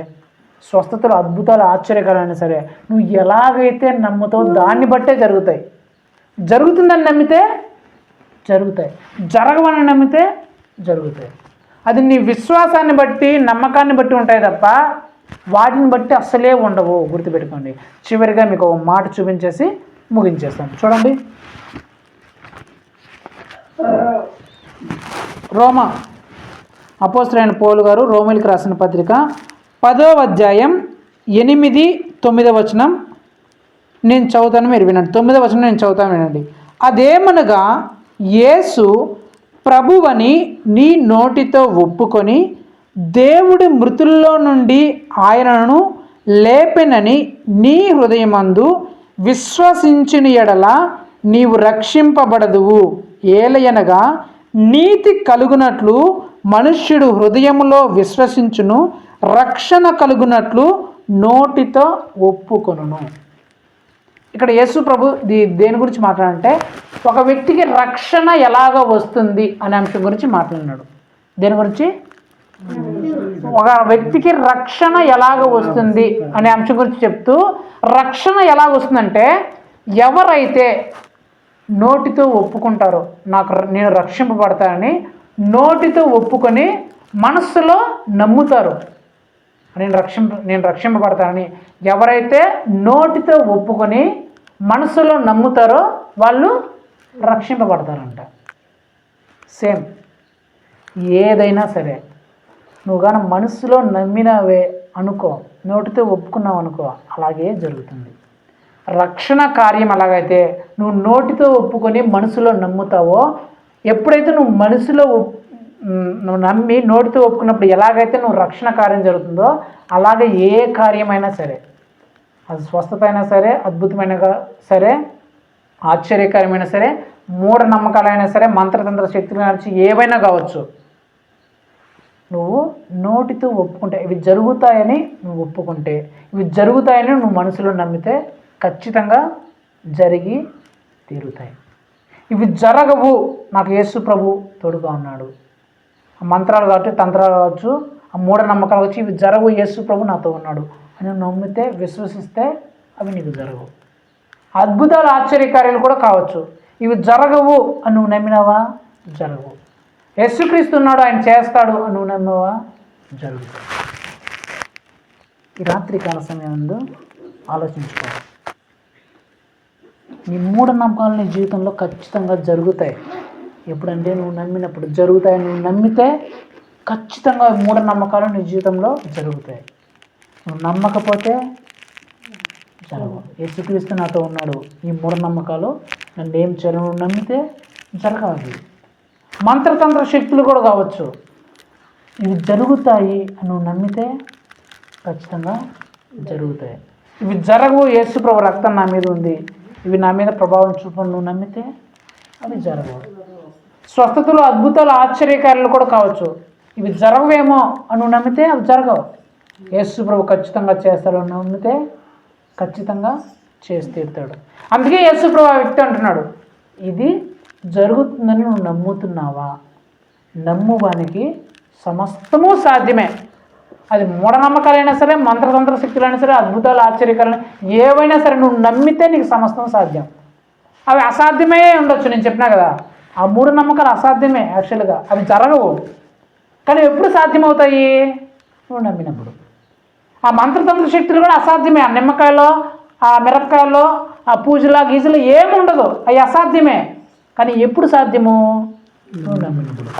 స్వస్థతలు అద్భుతాలు ఆశ్చర్యకాలైనా సరే, నువ్వు ఎలాగైతే నమ్ముతావో దాన్ని బట్టే జరుగుతాయి. జరుగుతుందని నమ్మితే జరుగుతాయి, జరగవని నమ్మితే జరుగుతాయి. అది నీ విశ్వాసాన్ని బట్టి నమ్మకాన్ని బట్టి ఉంటాయి తప్ప వాటిని బట్టి అస్సలే ఉండవు. గుర్తుపెట్టుకోండి. చివరిగా మీకు ఒక మాట చూపించేసి ముగించేస్తాను. చూడండి, రోమా అపోస్తలుడైన పౌలు గారు రోమీయులకు రాసిన పత్రిక 10వ అధ్యాయం 8-9 వచనం నేను చదువుతాను, మీరు వినండి. 9వ వచనం నేను చదువుతాను, వినండి. అదేమనగా యేసు ప్రభువని నీ నోటితో ఒప్పుకొని దేవుడి మృతుల్లో నుండి ఆయనను లేపెనని నీ హృదయమందు విశ్వసించిన ఎడల నీవు రక్షింపబడదువు. ఏలయనగా నీతి కలుగునట్లు మనుష్యుడు హృదయములో విశ్వసించును, రక్షణ కలుగునట్లు నోటితో ఒప్పుకొనును. ఇక్కడ యేసు ప్రభు దేని గురించి మాట్లాడంటే ఒక వ్యక్తికి రక్షణ ఎలాగ వస్తుంది అనే అంశం గురించి మాట్లాడినాడు. దేని గురించి? ఒక వ్యక్తికి రక్షణ ఎలాగ వస్తుంది అనే అంశం గురించి చెప్తూ, రక్షణ ఎలాగ వస్తుందంటే ఎవరైతే నోటితో ఒప్పుకుంటారో నేను రక్షింపబడతానని నోటితో ఒప్పుకొని మనస్సులో నమ్ముతారు, నేను రక్షింపబడతానని ఎవరైతే నోటితో ఒప్పుకొని మనసులో నమ్ముతారో వాళ్ళు రక్షింపబడతారంట. సేమ్ ఏదైనా సరే నువ్వు కానీ మనసులో నమ్మినవే అనుకో, నోటితో ఒప్పుకున్నావు అనుకో, అలాగే జరుగుతుంది. రక్షణ కార్యం ఎలాగైతే నువ్వు నోటితో ఒప్పుకొని మనసులో నమ్ముతావో, ఎప్పుడైతే నువ్వు మనసులో నువ్వు నమ్మి నోటితో ఒప్పుకున్నప్పుడు ఎలాగైతే నువ్వు రక్షణ కార్యం జరుగుతుందో అలాగే ఏ కార్యమైనా సరే, అది స్వస్థత అయినా సరే, అద్భుతమైన సరే, ఆశ్చర్యకరమైన సరే, మూఢనమ్మకాలైనా సరే, మంత్రతంత్ర శక్తులు నుంచి ఏవైనా కావచ్చు, నువ్వు నోటితో ఒప్పుకుంటే ఇవి జరుగుతాయని నువ్వు ఒప్పుకుంటే, ఇవి జరుగుతాయని నువ్వు మనసులో నమ్మితే ఖచ్చితంగా జరిగి తీరుతాయి. ఇవి జరగవు, నాకు యేసు ప్రభు తోడుగా ఉన్నాడు. ఆ మంత్రాలు కావచ్చు, తంత్రాలు కావచ్చు, ఆ మూఢనమ్మకాలు కావచ్చు, ఇవి జరగవు, యేసు ప్రభు నాతో ఉన్నాడు అని నమ్మితే, విశ్వసిస్తే అవి నీకు జరగవు. అద్భుతాలు ఆశ్చర్యకార్యాలు కూడా కావచ్చు, ఇవి జరగవు అని నువ్వు నమ్మినావా జరగవు. యేసుక్రీస్తు ఉన్నాడు, ఆయన చేస్తాడు అని నువ్వు నమ్మావా జరుగుతుంది. ఈ రాత్రికాల సమయం ముందు ఆలోచించుకోవాలి. నీ మూఢనమ్మకాలు నీ జీవితంలో ఖచ్చితంగా జరుగుతాయి. ఎప్పుడంటే నువ్వు నమ్మినప్పుడు జరుగుతాయి. నువ్వు నమ్మితే ఖచ్చితంగా మూఢనమ్మకాలు నీ జీవితంలో జరుగుతాయి. నువ్వు నమ్మకపోతే జరగవు. యేసుక్రీస్తు నాతో ఉన్నాడు, ఈ మూఢనమ్మకాలు నన్ను ఏం చేయాలి, నువ్వు నమ్మితే జరగాలి. మంత్రతంత్ర శక్తులు కూడా కావచ్చు, ఇవి జరుగుతాయి అని నువ్వు నమ్మితే ఖచ్చితంగా జరుగుతాయి. ఇవి జరగవు, యేసు ప్రభు రక్తం నా మీద ఉంది, ఇవి నా మీద ప్రభావం చూపని నువ్వు నమ్మితే అవి జరగవు. స్వస్థతలు అద్భుతాలు ఆశ్చర్యకార్యాలు కూడా కావచ్చు, ఇవి జరగవేమో అని నువ్వు నమ్మితే అవి జరగవు. యేసు ప్రభు ఖచ్చితంగా చేస్తాడు అని నమ్మితే ఖచ్చితంగా చేసి తీరుతాడు. అందుకే యేసు ప్రభు ఆ వ్యక్తి అంటున్నాడు, ఇది జరుగుతుందని నువ్వు నమ్ముతున్నావా? నమ్మువానికి సమస్తము సాధ్యమే. అది మూఢనమ్మకాలైనా సరే, మంత్రతంత్ర శక్తులైనా సరే, అద్భుతాలు ఆశ్చర్యకాలైనా ఏవైనా సరే నువ్వు నమ్మితే నీకు సమస్తం సాధ్యం. అవి అసాధ్యమే ఉండొచ్చు, నేను చెప్పినా కదా, ఆ మూఢనమ్మకాలు అసాధ్యమే యాక్చువల్గా, అవి జరగవు. కానీ ఎప్పుడు సాధ్యమవుతాయి? నువ్వు నమ్మినప్పుడు. ఆ మంత్రతంత్ర శక్తులు కూడా అసాధ్యమే. ఆ నిమ్మకాయలో, ఆ మిరపకాయలో, ఆ పూజల గీజలు ఏముండదు, అవి అసాధ్యమే. కానీ ఎప్పుడు సాధ్యము? నువ్వు నమ్మినప్పుడు.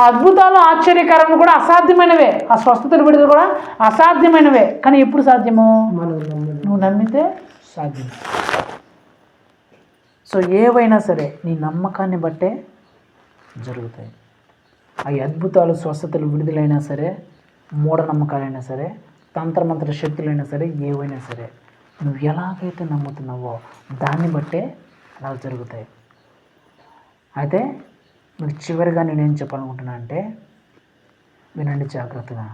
అద్భుతాలు ఆశ్చర్యకరము కూడా అసాధ్యమైనవే, ఆ స్వస్థతలు విడుదల కూడా అసాధ్యమైనవే. కానీ ఎప్పుడు సాధ్యము? నువ్వు నమ్మితే సాధ్యం. సో ఏవైనా సరే నీ నమ్మకాన్ని బట్టే జరుగుతాయి. ఆ అద్భుతాలు స్వస్థతలు విడుదలైనా సరే, మూఢనమ్మకాలైనా సరే, తంత్రమంత్ర శక్తులైనా సరే, ఏవైనా సరే నువ్వు ఎలాగైతే నమ్ముతున్నావో దాన్ని బట్టే అలా జరుగుతాయి. అయితే మీకు చివరిగా నేనేం చెప్పాలనుకుంటున్నా అంటే, వినండి జాగ్రత్తగా.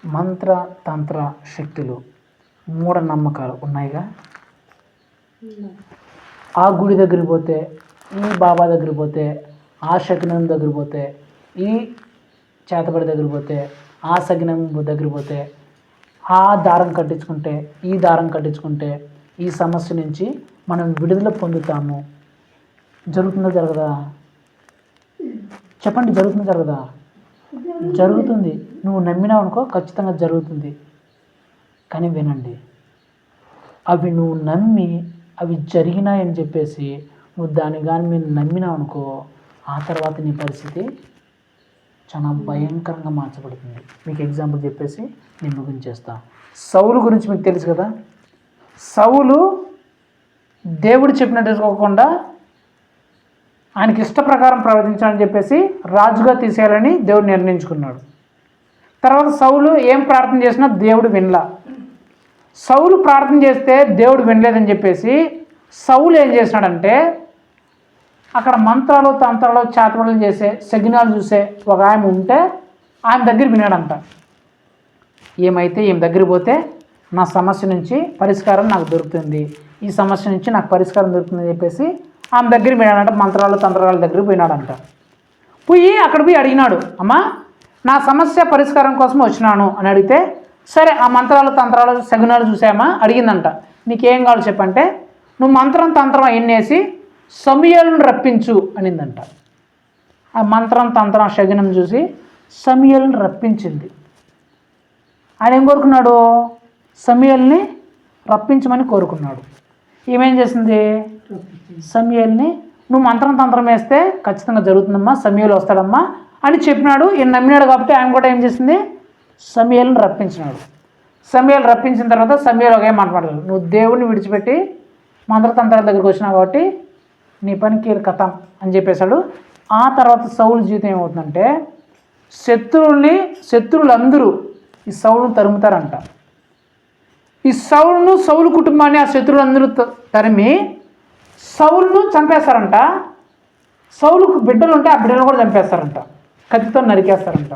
మంత్ర తంత్ర శక్తులు, మూఢనమ్మకాలు ఉన్నాయిగా. ఆ గుడి దగ్గరికి పోతే, ఈ బాబా దగ్గరికి పోతే, ఆ శకునం దగ్గర పోతే, ఈ చేతబడి దగ్గర పోతే, ఆ సగినం దగ్గర పోతే, ఆ దారం కట్టించుకుంటే, ఈ దారం కట్టించుకుంటే ఈ సమస్య నుంచి మనం విడుదల పొందుతాము. జరుగుతుందా జరగదా? చెప్పండి, జరుగుతుందా జరగదా? జరుగుతుంది. నువ్వు నమ్మినావు అనుకో, ఖచ్చితంగా జరుగుతుంది. కానీ వినండి, అవి నువ్వు నమ్మి అవి జరిగినాయని చెప్పేసి నువ్వు దాన్ని కానీ మీరు నమ్మినావు అనుకో, ఆ తర్వాత నీ పరిస్థితి చాలా భయంకరంగా మార్చబడుతుంది. మీకు ఎగ్జాంపుల్ చెప్పేసి నేను ముగించేస్తా. సౌలు గురించి మీకు తెలుసు కదా. సౌలు దేవుడు చెప్పినట్టు చేసుకోకుండా ఆయనకి ఇష్ట ప్రకారం ప్రవర్తించాలని చెప్పేసి రాజుగా తీసేయాలని దేవుడు నిర్ణయించుకున్నాడు. తర్వాత సౌలు ఏం ప్రార్థన చేసినా దేవుడు వినలా. సౌలు ప్రార్థన చేస్తే దేవుడు వినలేదని చెప్పేసి సౌలు ఏం చేసినాడంటే, అక్కడ మంత్రాలు తంత్రాలు చేతబడులు చేసే సగినాలు చూసే ఒక ఆమె ఉంటే ఆమె దగ్గర వినాడంట. ఏమైతే ఈమె దగ్గరికి పోతే నా సమస్య నుంచి పరిష్కారం నాకు దొరుకుతుంది, ఈ సమస్య నుంచి నాకు పరిష్కారం దొరుకుతుందని చెప్పేసి ఆమె దగ్గర వినాడంట. మంత్రాలు తంత్రాల దగ్గర పోయినాడంట. పోయి అక్కడ పోయి అడిగినాడు, అమ్మా నా సమస్య పరిష్కారం కోసం వచ్చినాను అని అడిగితే, సరే ఆ మంత్రాలు తంత్రాలు సగునాలు చూసామా అడిగిందంట. నీకేం కావాలో చెప్పంటే, నువ్వు మంత్రం తంత్రం ఎన్నేసి సమూయేలును రప్పించు అనిందంట. ఆ మంత్రం తంత్రం శగునం చూసి సమూయేలును రప్పించింది. ఆయన ఏం కోరుకున్నాడు? సమూయేలుని రప్పించమని కోరుకున్నాడు. ఏమేం చేసింది? సమూయేలుని నువ్వు మంత్రం తంత్రం వేస్తే ఖచ్చితంగా జరుగుతుందమ్మా, సమూయేలు వస్తాడమ్మా అని చెప్పినాడు. ఈయన నమ్మినాడు కాబట్టి ఆయన కూడా ఏం చేసింది? సమూయేలుని రప్పించినాడు. సమూయేలు రప్పించిన తర్వాత సమూయేలు ఒకే మాట్లాడాలి, నువ్వు దేవుడిని విడిచిపెట్టి మంత్రతంత్రాల దగ్గరికి వచ్చినావు కాబట్టి నీ పనికి కథం అని చెప్పేశాడు. ఆ తర్వాత సౌలు జీవితం ఏమవుతుందంటే, శత్రువులందరూ ఈ సౌలును తరుముతారంట. ఈ సౌలు కుటుంబాన్ని ఆ శత్రువులందరూ తరిమి సౌలును చంపేస్తారంట. సౌలుకు బిడ్డలు ఉంటే ఆ బిడ్డలు కూడా చంపేస్తారంట, కత్తితో నరికేస్తారంట.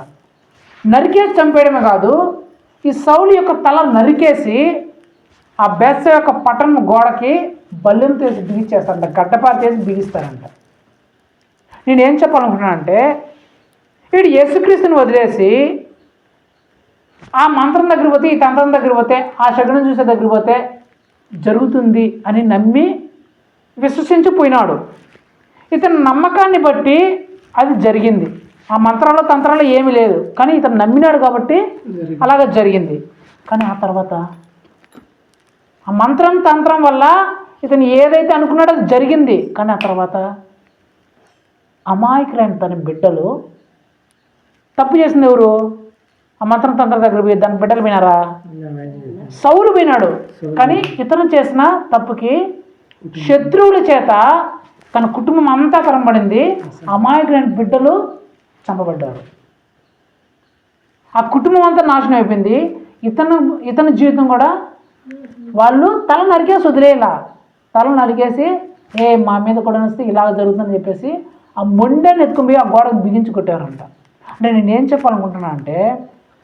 నరికేసి చంపేయడమే కాదు, ఈ సౌలు యొక్క తల నరికేసి ఆ బెస్స యొక్క పట్టణం గోడకి బల్లెం తీసి బిగిచ్చేస్తారంట, గడ్డపార చేసి బిగిస్తారంట. నేనేం చెప్పాలనుకుంటున్నానంటే, వీడు యేసుక్రీస్తుని వదిలేసి ఆ మంత్రం దగ్గర పోతే, ఈ తంత్రం దగ్గర పోతే, ఆ శకునం చూసే దగ్గర పోతే జరుగుతుంది అని నమ్మి విశ్వసించిపోయినాడు. ఇతని నమ్మకాన్ని బట్టి అది జరిగింది. ఆ మంత్రాలు తంత్రాలు ఏమీ లేదు, కానీ ఇతను నమ్మినాడు కాబట్టి అలాగ జరిగింది. కానీ ఆ తర్వాత ఆ మంత్రం తంత్రం వల్ల ఇతను ఏదైతే అనుకున్నాడో అది జరిగింది. కానీ ఆ తర్వాత అమాయకులైన తన బిడ్డలు, తప్పు చేసింది ఎవరు? ఆ మంత్రం తంత్రం దగ్గర పోయి దాని బిడ్డలు పోయినారా? సౌలు పోయినాడు. కానీ ఇతను చేసిన తప్పుకి శత్రువుల చేత తన కుటుంబం అంతా తరంబడింది. అమాయకులైన బిడ్డలు చంపబడ్డారు. ఆ కుటుంబం అంతా నాశనం అయిపోయింది. ఇతని జీవితం కూడా వాళ్ళు తల నరికేసి వదిలేలా, తల నరికేసి మా మీద కూడా వస్తే ఇలాగ జరుగుతుందని చెప్పేసి ఆ మొండని ఎత్తుకుని ఆ గోడకు బిగించి కొట్టారంట. అంటే నేనేం చెప్పాలనుకుంటున్నా అంటే,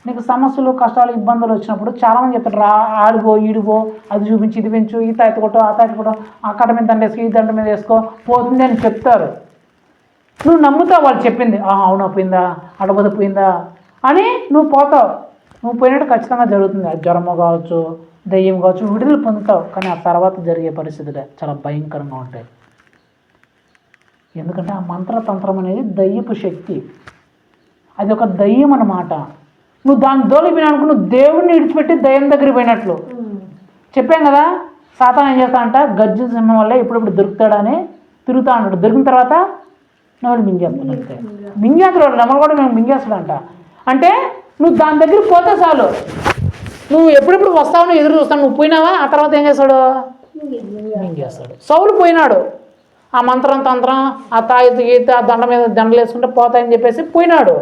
నీకు సమస్యలు కష్టాలు ఇబ్బందులు వచ్చినప్పుడు చాలామంది చెప్తారు, ఆడిగో ఈడిగో అది చూపించి ఇది పెంచు, ఈ తాయిత కొట్టు ఆ తాయిత కొట్టు, ఆ కట్ట మీద దండ వేసుకో ఈ దండ మీద వేసుకో పోతుంది అని చెప్తారు. నువ్వు నమ్ముతావు వాళ్ళు చెప్పింది, అవునా పోయిందా, అడబోద పోయిందా అని నువ్వు పోతావు. నువ్వు పోయినట్టు ఖచ్చితంగా జరుగుతుంది. అది జ్వరమో కావచ్చు, దెయ్యం కావచ్చు, విడుదల పొందుతావు. కానీ ఆ తర్వాత జరిగే పరిస్థితులే చాలా భయంకరంగా ఉంటాయి. ఎందుకంటే ఆ మంత్రతంత్రం అనేది దయ్యపు శక్తి, అది ఒక దయ్యం అన్నమాట. నువ్వు దాని దోలిపోయినానుకో, నువ్వు దేవుడిని విడిచిపెట్టి దయ్యం దగ్గరికి పోయినట్లు. చెప్పాం కదా, సాతాను ఏం చేస్తానంట, గర్జన సింహం వల్ల ఎప్పుడెప్పుడు దొరుకుతాడని తిరుగుతా ఉంటాడు. దొరికిన తర్వాత నెమలు మింగేస్తాను అంతే. మింగేస్తాడు నెమలు కూడా మేము మింగేస్తాడంట. అంటే నువ్వు దాని దగ్గరికి పోతే చాలు, నువ్వు ఎప్పుడెప్పుడు వస్తావు ఎదురు చూస్తావు, నువ్వు పోయినావా ఆ తర్వాత ఏం చేస్తాడు? మింగేస్తాడు. సౌలు పోయినాడు, ఆ మంత్రం తంత్రం ఆ తాయితు గీత ఆ దండ మీద దండలు వేసుకుంటే పోతాయని చెప్పేసి పోయినాడు.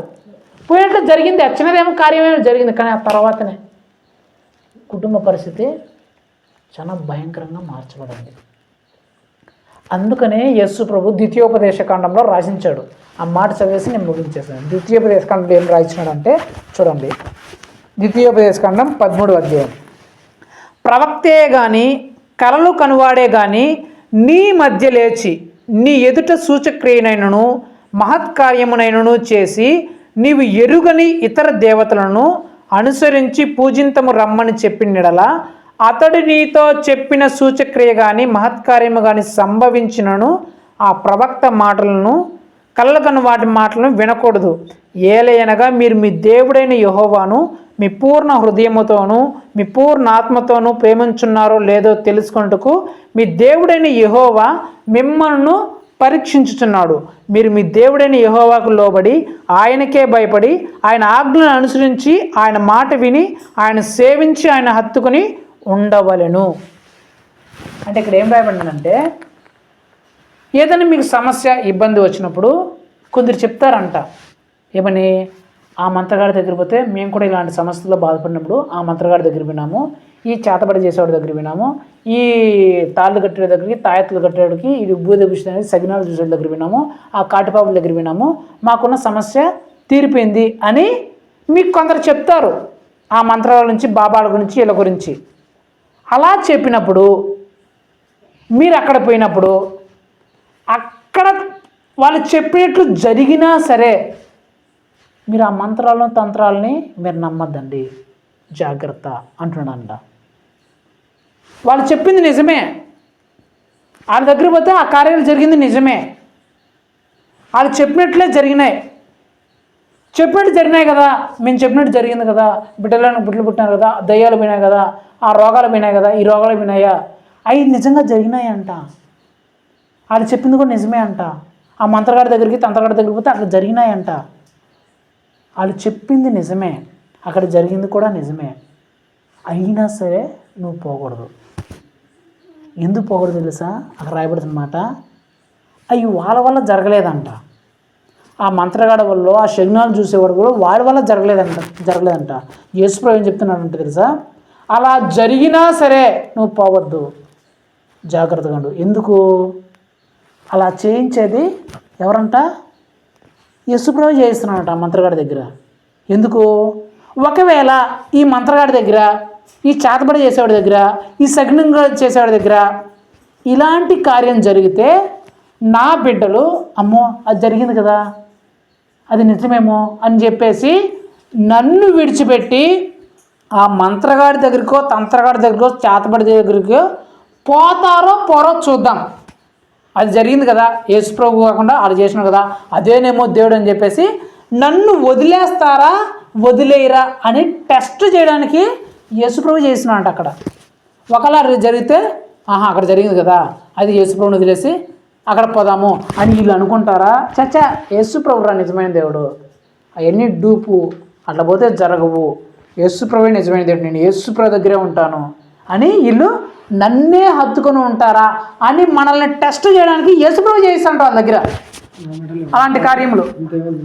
పోయినట్లు జరిగింది, చిన్నదేమో కార్యమేమో జరిగింది. కానీ ఆ తర్వాతనే కుటుంబ పరిస్థితి చాలా భయంకరంగా మార్చబడింది. అందుకనే యేసు ప్రభు ద్వితీయోపదేశ కాండంలో రాసించాడు. ఆ మాట చదివేసి నేను ముగించేసాను. ద్వితీయోపదేశ కాండంలో ఏం రాయించినాడంటే చూడండి, ద్వితీయోపదేశ కాండం 13వ అధ్యాయం. ప్రవక్తే గాని కలలు కనువాడే గాని నీ మధ్య లేచి నీ ఎదుట సూచక్రియనైనను మహత్కార్యమునైనను చేసి నీవు ఎరుగని ఇతర దేవతలను అనుసరించి పూజింతము రమ్మని చెప్పినడల అతడు నీతో చెప్పిన సూచక్రియ కానీ మహత్కార్యము కానీ సంభవించినను ఆ ప్రవక్త మాటలను కళ్ళకను వాటి మాటలను వినకూడదు. ఏలయనగా మీరు మీ దేవుడైన యెహోవాను మీ పూర్ణ హృదయముతోనూ మీ పూర్ణ ఆత్మతోనూ ప్రేమించున్నారో లేదో తెలుసుకొనుటకు మీ దేవుడైన యెహోవా మిమ్మల్ని పరీక్షించుచున్నాడు. మీరు మీ దేవుడైన యెహోవాకు లోబడి ఆయనకే భయపడి ఆయన ఆజ్ఞలను అనుసరించి ఆయన మాట విని ఆయన సేవించి ఆయన హత్తుకుని ఉండవలెను. అంటే ఇక్కడ ఏం రాయబడిందంటే, ఏదైనా మీకు సమస్య ఇబ్బంది వచ్చినప్పుడు కొందరు చెప్తారంట, ఏమని, ఆ మంత్రగాడి దగ్గర పోతే మేము కూడా ఇలాంటి సమస్యల్లో బాధపడినప్పుడు ఆ మంత్రగాడి దగ్గర విన్నాము, ఈ చేతబడి చేసేవాడి దగ్గర విన్నాము, ఈ తాళ్ళు కట్టే దగ్గరికి తాయెత్తులు కట్టేవాడికి ఇది బూది విషయానికి సగినాలు చూసే దగ్గర విన్నాము, ఆ కాటిపాపుల దగ్గర విన్నాము, మాకున్న సమస్య తీరిపోయింది అని మీకు కొందరు చెప్తారు. ఆ మంత్రాల నుంచి బాబాల గురించి వీళ్ళ గురించి అలా చెప్పినప్పుడు మీరు అక్కడ పోయినప్పుడు అక్కడ వాళ్ళు చెప్పినట్లు జరిగినా సరే మీరు ఆ మంత్రాలను తంత్రాలని మీరు నమ్మద్దండి, జాగ్రత్త అంటున్నాడంట. వాళ్ళు చెప్పింది నిజమే, వాళ్ళ దగ్గర పోతే ఆ కార్యాలు జరిగింది నిజమే, వాళ్ళు చెప్పినట్లే జరిగినాయి, చెప్పినట్టు జరిగినాయి కదా, మేము చెప్పినట్టు జరిగింది కదా, బిడ్డలు పుట్టినారు కదా, దయ్యాలు పోయినాయి కదా, ఆ రోగాలు పోయినాయి కదా, ఈ రోగాలు పోయినాయా, అవి నిజంగా జరిగినాయి అంట. వాళ్ళు చెప్పింది కూడా నిజమే అంట. ఆ మంత్రగాడి దగ్గరికి తంత్రగాడి దగ్గరికి పోతే అట్లా జరిగినాయంట. వాళ్ళు చెప్పింది నిజమే, అక్కడ జరిగింది కూడా నిజమే, అయినా సరే నువ్వు పోకూడదు. ఎందుకు పోకూడదు తెలుసా? అక్కడ రాయబడుతున్న మాట, అవి వాళ్ళ వల్ల జరగలేదంట. ఆ మంత్రగాడ వల్ల ఆ శగ్నాలు చూసేవాడు కూడా వాడి వల్ల జరగలేదంట. యేసుప్రభు ఏం చెప్తున్నాడంటే తెలుసా, అలా జరిగినా సరే నువ్వు పోవద్దు, జాగ్రత్తగా ఉండు. ఎందుకు? అలా చేయించేది ఎవరంట? యేసుప్రభు చేయిస్తున్నాడంట ఆ మంత్రగాడి దగ్గర. ఎందుకు? ఒకవేళ ఈ మంత్రగాడి దగ్గర, ఈ చేతబడి చేసేవాడి దగ్గర, ఈ సగ్నంగా చేసేవాడి దగ్గర ఇలాంటి కార్యం జరిగితే నా బిడ్డలు అమ్మో అది జరిగింది కదా, అది నిజమేమో అని చెప్పేసి నన్ను విడిచిపెట్టి ఆ మంత్రగాడి దగ్గరికో తంత్రగాడి దగ్గరికో చేతబడి దగ్గరికో పోతారో పోరో చూద్దాం. అది జరిగింది కదా, యేసుప్రభు కాకుండా వాళ్ళు చేసినారు కదా, అదేనేమో దేవుడు అని చెప్పేసి నన్ను వదిలేస్తారా వదిలేయరా అని టెస్ట్ చేయడానికి యేసుప్రభు చేసినాడు అక్కడ. ఒకలా జరిగితే అక్కడ జరిగింది కదా, అది యేసుప్రభుని వదిలేసి అక్కడ పోదాము అని వీళ్ళు అనుకుంటారా? చచ్చా, యేసుప్రభు రా నిజమైన దేవుడు, అవన్నీ డూపు, అట్లా పోతే జరగవు, యేసుప్రభు నిజమైన దేవుడు, నేను యేసుప్రభు దగ్గరే ఉంటాను అని వీళ్ళు నన్నే హత్తుకొని ఉంటారా అని మనల్ని టెస్ట్ చేయడానికి యేసుప్రభు చేయిస్తాడు వాళ్ళ దగ్గర అలాంటి కార్యములు.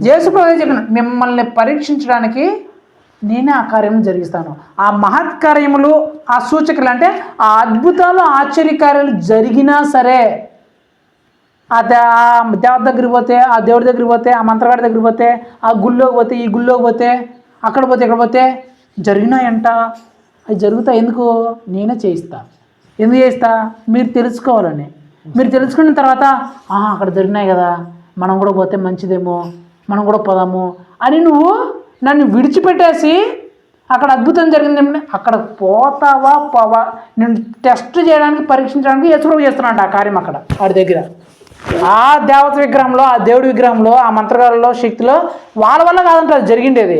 యేసుప్రభు చెప్పిన మిమ్మల్ని పరీక్షించడానికి నేనే ఆ కార్యములు జరిగిస్తాను. ఆ మహత్కార్యములు, ఆ సూచకులు అంటే ఆ అద్భుతాలు ఆశ్చర్యకార్యాలు జరిగినా సరే, ఆ దేవత దగ్గరికి పోతే, ఆ దేవుడి దగ్గరికి పోతే, ఆ మంత్రగాడి దగ్గరికి పోతే, ఆ గుళ్ళోకి పోతే, ఈ గుళ్ళోకి పోతే, అక్కడ పోతే ఇక్కడ పోతే జరిగినాయంట. అవి జరుగుతాయి. ఎందుకు? నేనే చేయిస్తా. ఎందుకు చేయిస్తా? మీరు తెలుసుకోవాలని. మీరు తెలుసుకున్న తర్వాత అక్కడ జరిగినాయి కదా, మనం కూడా పోతే మంచిదేమో, మనం కూడా పోదాము అని నువ్వు నన్ను విడిచిపెట్టేసి అక్కడ అద్భుతం జరిగింది అక్కడ పోతావా పోవా నేను టెస్ట్ చేయడానికి పరీక్షించడానికి యేసుప్రభు చేస్తున్నాడు ఆ కార్యం అక్కడ వాడి దగ్గర. ఆ దేవత విగ్రహంలో, ఆ దేవుడి విగ్రహంలో, ఆ మంత్రగాలలో శక్తిలో వాళ్ళ వల్ల కాదంటే అది జరిగిండేది.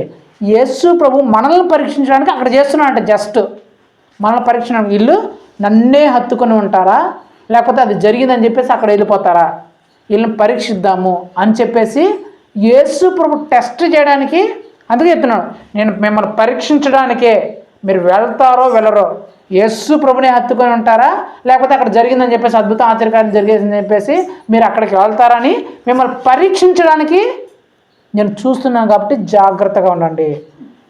యేసు ప్రభు మనల్ని పరీక్షించడానికి అక్కడ చేస్తున్నాడంట. జస్ట్ మనల్ని పరీక్షించడానికి వీళ్ళు నన్నే హత్తుకొని ఉంటారా, లేకపోతే అది జరిగిందని చెప్పేసి అక్కడ వెళ్ళిపోతారా? వీళ్ళని పరీక్షిద్దాము అని చెప్పేసి యేసు ప్రభు టెస్ట్ చేయడానికి అందుకే చెప్తున్నాడు, నేను మిమ్మల్ని పరీక్షించడానికే. మీరు వెళ్తారో వెళ్ళరో, యేసు ప్రభుని హత్తుకొని ఉంటారా, లేకపోతే అక్కడ జరిగిందని చెప్పేసి అద్భుతం ఆశ్చర్యకార్యం జరిగేసిందని చెప్పేసి మీరు అక్కడికి వెళ్తారని మిమ్మల్ని పరీక్షించడానికి నేను చూస్తున్నాను. కాబట్టి జాగ్రత్తగా ఉండండి.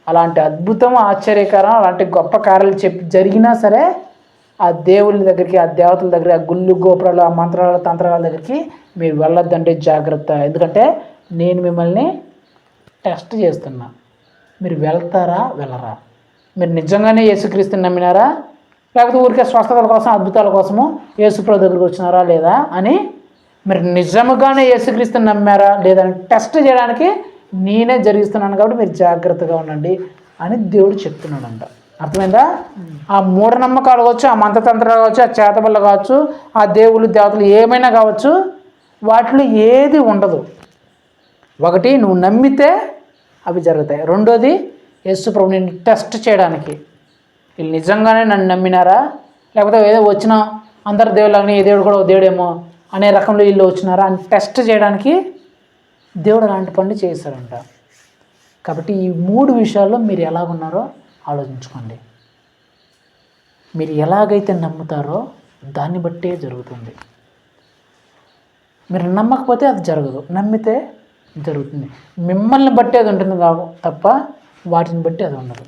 అలాంటి అద్భుతం ఆశ్చర్యకరం అలాంటి గొప్ప కార్యాలు జరిగినా సరే ఆ దేవుళ్ళ దగ్గరికి, ఆ దేవతల దగ్గర, ఆ గుళ్ళు గోపురాలు, ఆ మంత్రాల తంత్రాల దగ్గరికి మీరు వెళ్ళొద్దంటే జాగ్రత్త. ఎందుకంటే నేను మిమ్మల్ని టెస్ట్ చేస్తున్నా. మీరు వెళ్తారా వెళ్ళరా? మీరు నిజంగానే యేసుక్రీస్తుని నమ్మినారా, లేకపోతే ఊరికే స్వస్థతల కోసం అద్భుతాల కోసము యేసుప్రభు దగ్గరికి వచ్చినారా లేదా అని, మీరు నిజంగానే యేసుక్రీస్తుని నమ్మారా లేదా అని టెస్ట్ చేయడానికి నేనే జరిగిస్తున్నాను. కాబట్టి మీరు జాగ్రత్తగా ఉండండి అని దేవుడు చెప్తున్నాడంట. అర్థమైందా? ఆ మూఢనమ్మకాలు కావచ్చు, ఆ మంత్రతంత్రాలు కావచ్చు, ఆ చేతబల్ల కావచ్చు, ఆ దేవుళ్ళు దేవతలు ఏమైనా కావచ్చు, వాటిలో ఏది ఉండదు. ఒకటి, నువ్వు నమ్మితే అవి జరుగుతాయి. రెండోది, యేసు ప్రభు నిన్ను టెస్ట్ చేయడానికి, వీళ్ళు నిజంగానే నన్ను నమ్మినారా, లేకపోతే ఏదో వచ్చిన అందరు దేవుళ్ళని ఏ దేవుడు కూడా దేవుడేమో అనే రకంలో వీళ్ళు వచ్చినారా అని టెస్ట్ చేయడానికి దేవుడు అలాంటి పనులు చేస్తాడంట. కాబట్టి ఈ 3 విషయాల్లో మీరు ఎలాగున్నారో ఆలోచించుకోండి. మీరు ఎలాగైతే నమ్ముతారో దాన్ని బట్టే జరుగుతుంది. మీరు నమ్మకపోతే అది జరగదు, నమ్మితే జరుగుతుంది. మిమ్మల్ని బట్టి అది ఉంటుంది తప్ప వాటిని బట్టి అది ఉండదు.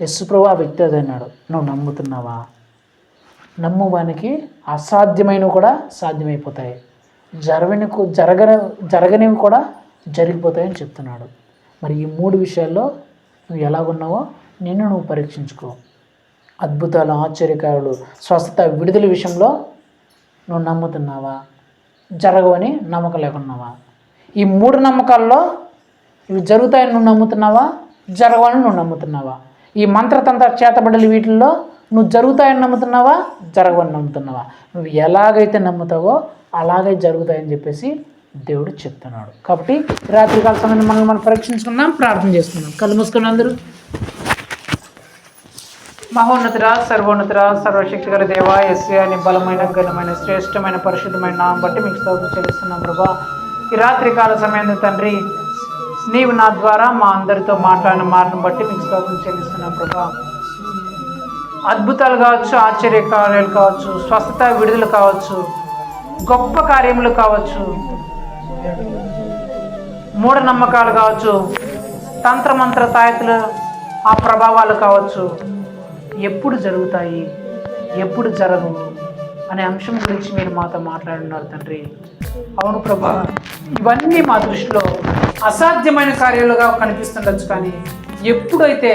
యేసు ప్రభు ఆ వ్యక్తి అది అన్నాడు, నువ్వు నమ్ముతున్నావా? నమ్మువానికి అసాధ్యమైనవి కూడా సాధ్యమైపోతాయి, జరగనివి కూడా జరిగిపోతాయని చెప్తున్నాడు. మరి ఈ 3 విషయాల్లో నువ్వు ఎలాగున్నావో నిన్ను నువ్వు పరీక్షించుకో. అద్భుతాలు, ఆశ్చర్యకారులు, స్వస్థత, విడుదల విషయంలో నువ్వు నమ్ముతున్నావా, జరగవని నమ్మకం లేకున్నావా? ఈ 3 నమ్మకాల్లో ఇవి జరుగుతాయని నువ్వు నమ్ముతున్నావా, జరగవని నువ్వు నమ్ముతున్నావా? ఈ మంత్రతంత్ర చేతబడులు వీటిల్లో నువ్వు జరుగుతాయని నమ్ముతున్నావా, జరగవని నమ్ముతున్నావా? నువ్వు ఎలాగైతే నమ్ముతావో అలాగే జరుగుతాయని చెప్పేసి దేవుడు చెప్తున్నాడు. కాబట్టి రాత్రికాల సమయంలో మనం పరీక్షించుకుందాం, ప్రార్థన చేసుకుందాం. కళ్ళు మూసుకుని అందరూ. మహోన్నతురా, సర్వోన్నతురా, సర్వశక్తిగల దేవా, యేసయ్య నీ బలమైన, ఘనమైన, శ్రేష్టమైన, పరిశుద్ధమైన నామం బట్టి మీకు స్తోత్రం చెల్లిస్తున్నాం ప్రభా. ఈ రాత్రికాల సమయంలో తండ్రి, నీవు నా ద్వారా మా అందరితో మాట్లాడిన మాటను బట్టి మీకు స్తోత్రం చెల్లిస్తున్నాం ప్రభా. అద్భుతాలు కావచ్చు, ఆశ్చర్యకార్యాలు కావచ్చు, స్వస్థత, విడుదల కావచ్చు, గొప్ప కార్యములు కావచ్చు, మూఢనమ్మకాలు కావచ్చు, తంత్రమంత్ర తాయతులు ఆ ప్రభావాలు కావచ్చు, ఎప్పుడు జరుగుతాయి, ఎప్పుడు జరగవు అనే అంశం గురించి మీరు మాతో మాట్లాడుతున్నారు తండ్రి. అవును ప్రభా, ఇవన్నీ మా దృష్టిలో అసాధ్యమైన కార్యాలుగా కనిపిస్తుండొచ్చు, కానీ ఎప్పుడైతే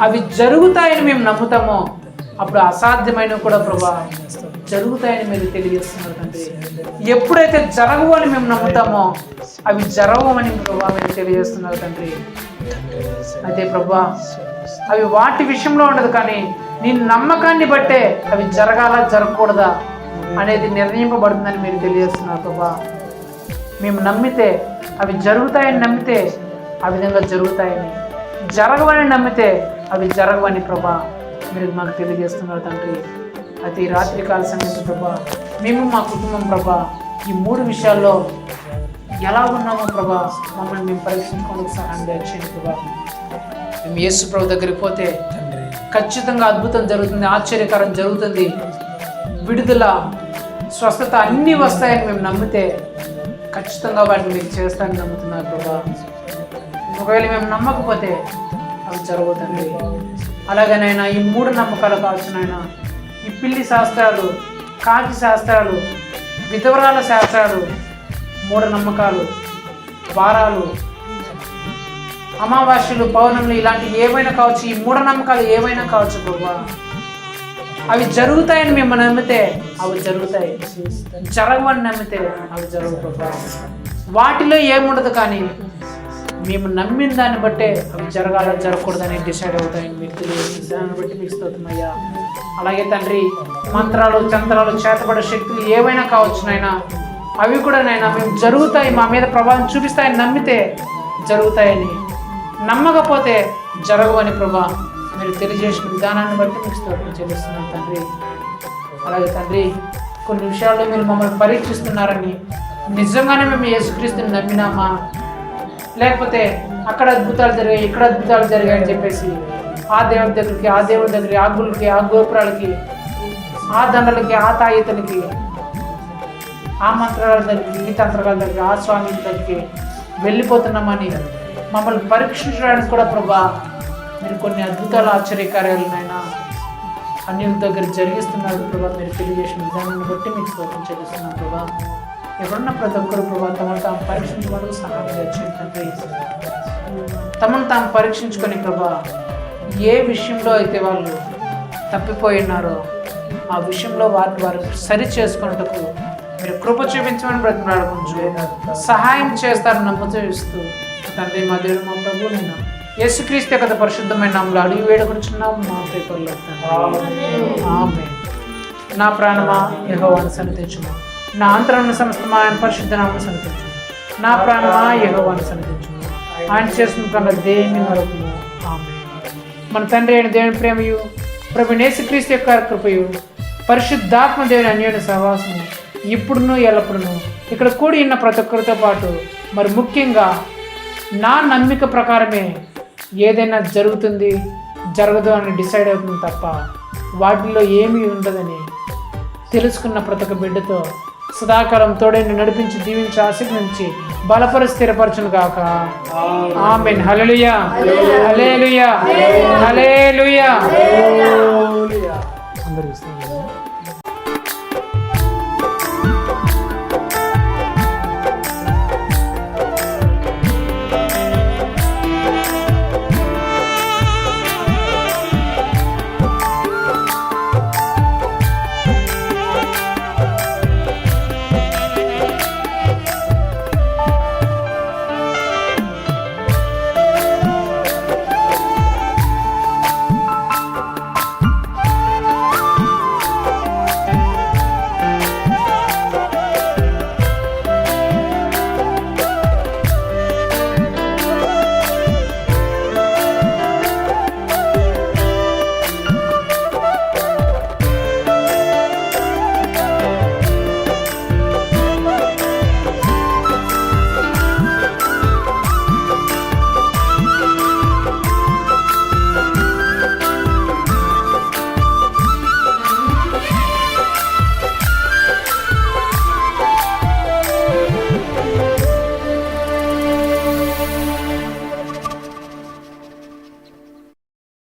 అవి జరుగుతాయని మేము నమ్ముతామో అప్పుడు అసాధ్యమైనవి కూడా ప్రభా జరుగుతాయని మీరు తెలియజేస్తున్నారు తండ్రి. ఎప్పుడైతే జరగవు అని మేము నమ్ముతామో అవి జరగవని ప్రభా మీరు తెలియజేస్తున్నారు తండ్రి. అయితే ప్రభా అవి వాటి విషయంలో ఉండదు, కానీ నీ నమ్మకాన్ని బట్టే అవి జరగాలా జరగకూడదా అనేది నిర్ణయింపబడుతుందని మీరు తెలియజేస్తున్నారు ప్రభా. మేము నమ్మితే అవి జరుగుతాయని నమ్మితే ఆ విధంగా జరుగుతాయని, జరగవని నమ్మితే అవి జరగవని ప్రభా మీరు మాకు తెలియజేస్తున్నారు తండ్రి. అయితే ఈ రాత్రికాల సమయంలో ప్రభా మేము మా కుటుంబం ప్రభా ఈ 3 విషయాల్లో ఎలా ఉన్నామో ప్రభా మమ్మల్ని మేము పరీక్షించుకోవడానికి సహాయం చేయండి ప్రభా. మేము యేసు ప్రభు దగ్గరికి పోతే ఖచ్చితంగా అద్భుతం జరుగుతుంది, ఆశ్చర్యకరం జరుగుతుంది, విడుదల, స్వస్థత అన్నీ వస్తాయని మేము నమ్మితే ఖచ్చితంగా వాటిని మీరు చేస్తానని నమ్ముతున్నారు ప్రభా. ఒకవేళ మేము నమ్మకపోతే అవి జరుగుతుంది. అలాగనైనా ఈ 3 నమ్మకాలు కావాల్సినైనా ఈ పిల్లి శాస్త్రాలు, కాకి శాస్త్రాలు, విధవరాల శాస్త్రాలు, మూఢనమ్మకాలు, వారాలు, అమావాస్యలు, పౌర్ణములు ఇలాంటి ఏవైనా కావచ్చు, ఈ మూఢనమ్మకాలు ఏవైనా కావచ్చు ప్రభా, అవి జరుగుతాయని మేము నమ్మితే అవి జరుగుతాయి, జరగవని నమ్మితే అవి జరగవు ప్రభా. వాటిలో ఏముండదు, కానీ మేము నమ్మిన దాన్ని బట్టే అవి జరగాల జరగకూడదని డిసైడ్ అవుతాయని మీకు తెలియజేసిన దాన్ని బట్టి మీకు స్తోత్రమయ్యా. అలాగే తండ్రి మంత్రాలు, తంత్రాలు, చేతబడే శక్తులు ఏవైనా కావచ్చునైనా అవి కూడా నైనా మేము జరుగుతాయి, మా మీద ప్రభావం చూపిస్తాయని నమ్మితే జరుగుతాయని, నమ్మకపోతే జరగవని ప్రభా మీరు తెలియజేసిన విధానాన్ని బట్టి మీకు స్తోత్రం చెల్లిస్తున్నాను తండ్రి. అలాగే తండ్రి కొన్ని విషయాల్లో మీరు మమ్మల్ని పరీక్షిస్తున్నారని, నిజంగానే మేము యేసుక్రీస్తుని నమ్మినామా, లేకపోతే అక్కడ అద్భుతాలు జరిగాయి, ఇక్కడ అద్భుతాలు జరిగాయని చెప్పేసి ఆ దేవుడి దగ్గరికి, ఆ దేవుడి దగ్గరికి, ఆ గుళ్ళకి, ఆ గోపురాలకి, ఆ దండలకి, ఆ తాయితలకి, ఆ మంత్రాల దగ్గరికి, ఈ తంత్రాల దగ్గరికి, ఆ స్వామి దగ్గరికి వెళ్ళిపోతున్నామని మమ్మల్ని పరీక్షించడానికి కూడా ప్రభా మీరు కొన్ని అద్భుతాలు, ఆశ్చర్యకార్యాలనైనా అన్ని దగ్గర జరిగిస్తున్నారు ప్రభా. మీరు తెలియజేసిన విధానాన్ని బట్టి మీకు స్తోత్రం చెల్లిస్తున్నాం ప్రభా. ఎవరన్నా ప్రతి ఒక్కరు ప్రభా తమను తాము పరీక్షించుకోవడానికి సహాయం చేయండి తండ్రి. తమను తాము పరీక్షించుకొని ప్రభా ఏ విషయంలో అయితే వాళ్ళు తప్పిపోయినారో ఆ విషయంలో వారిని వారు సరి చేసుకున్నట్టుకు మీరు కృప చూపించమని బ్రతిమలాడుకుంటూ సహాయం చేస్తారని నమ్ముతూ ఇస్తూ తండ్రి మా దేవుడు మా ప్రభు నేను యేసుక్రీస్తు యొక్క పరిశుద్ధమైన నామములో అడిగి వేడుకొనుచున్నాము మా ప్రియపరలోక తండ్రి. ఆమేన్. నా ప్రాణమా యెహోవాను సన్నిధించుము, నా అంతరంగ సమస్తమా ఆయన పరిశుద్ధ నామమును సన్నిధించుము. నా ప్రాణమా యెహోవాను సన్నిధించుము, ఆయన చేసిన కన్నా దేన్ని మరొకము. ఆమేన్. మన తండ్రి అయిన దేవుని ప్రేమయు, ప్రభు యేసుక్రీస్తు యొక్క కృపయు, పరిశుద్ధాత్మ దేవుని అన్యోన్య సహవాసము ఇప్పుడును ఎల్లప్పుడును ఇక్కడ కూడి ఉన్న ప్రతి ఒక్కరితో పాటు, మరి ముఖ్యంగా నా నమ్మిక ప్రకారమే ఏదైనా జరుగుతుంది జరగదు అని డిసైడ్ అవుతుంది తప్ప వాటిల్లో ఏమీ ఉండదని తెలుసుకున్న ప్రతి ఒక్క బిడ్డతో సదాకాలం తోడైన నడిపించి, దీవించి, ఆశీర్వదించి, బలపరిచి, స్థిరపరచును గాక. ఆమేన్. హల్లెలూయా, హల్లెలూయా, హల్లెలూయా.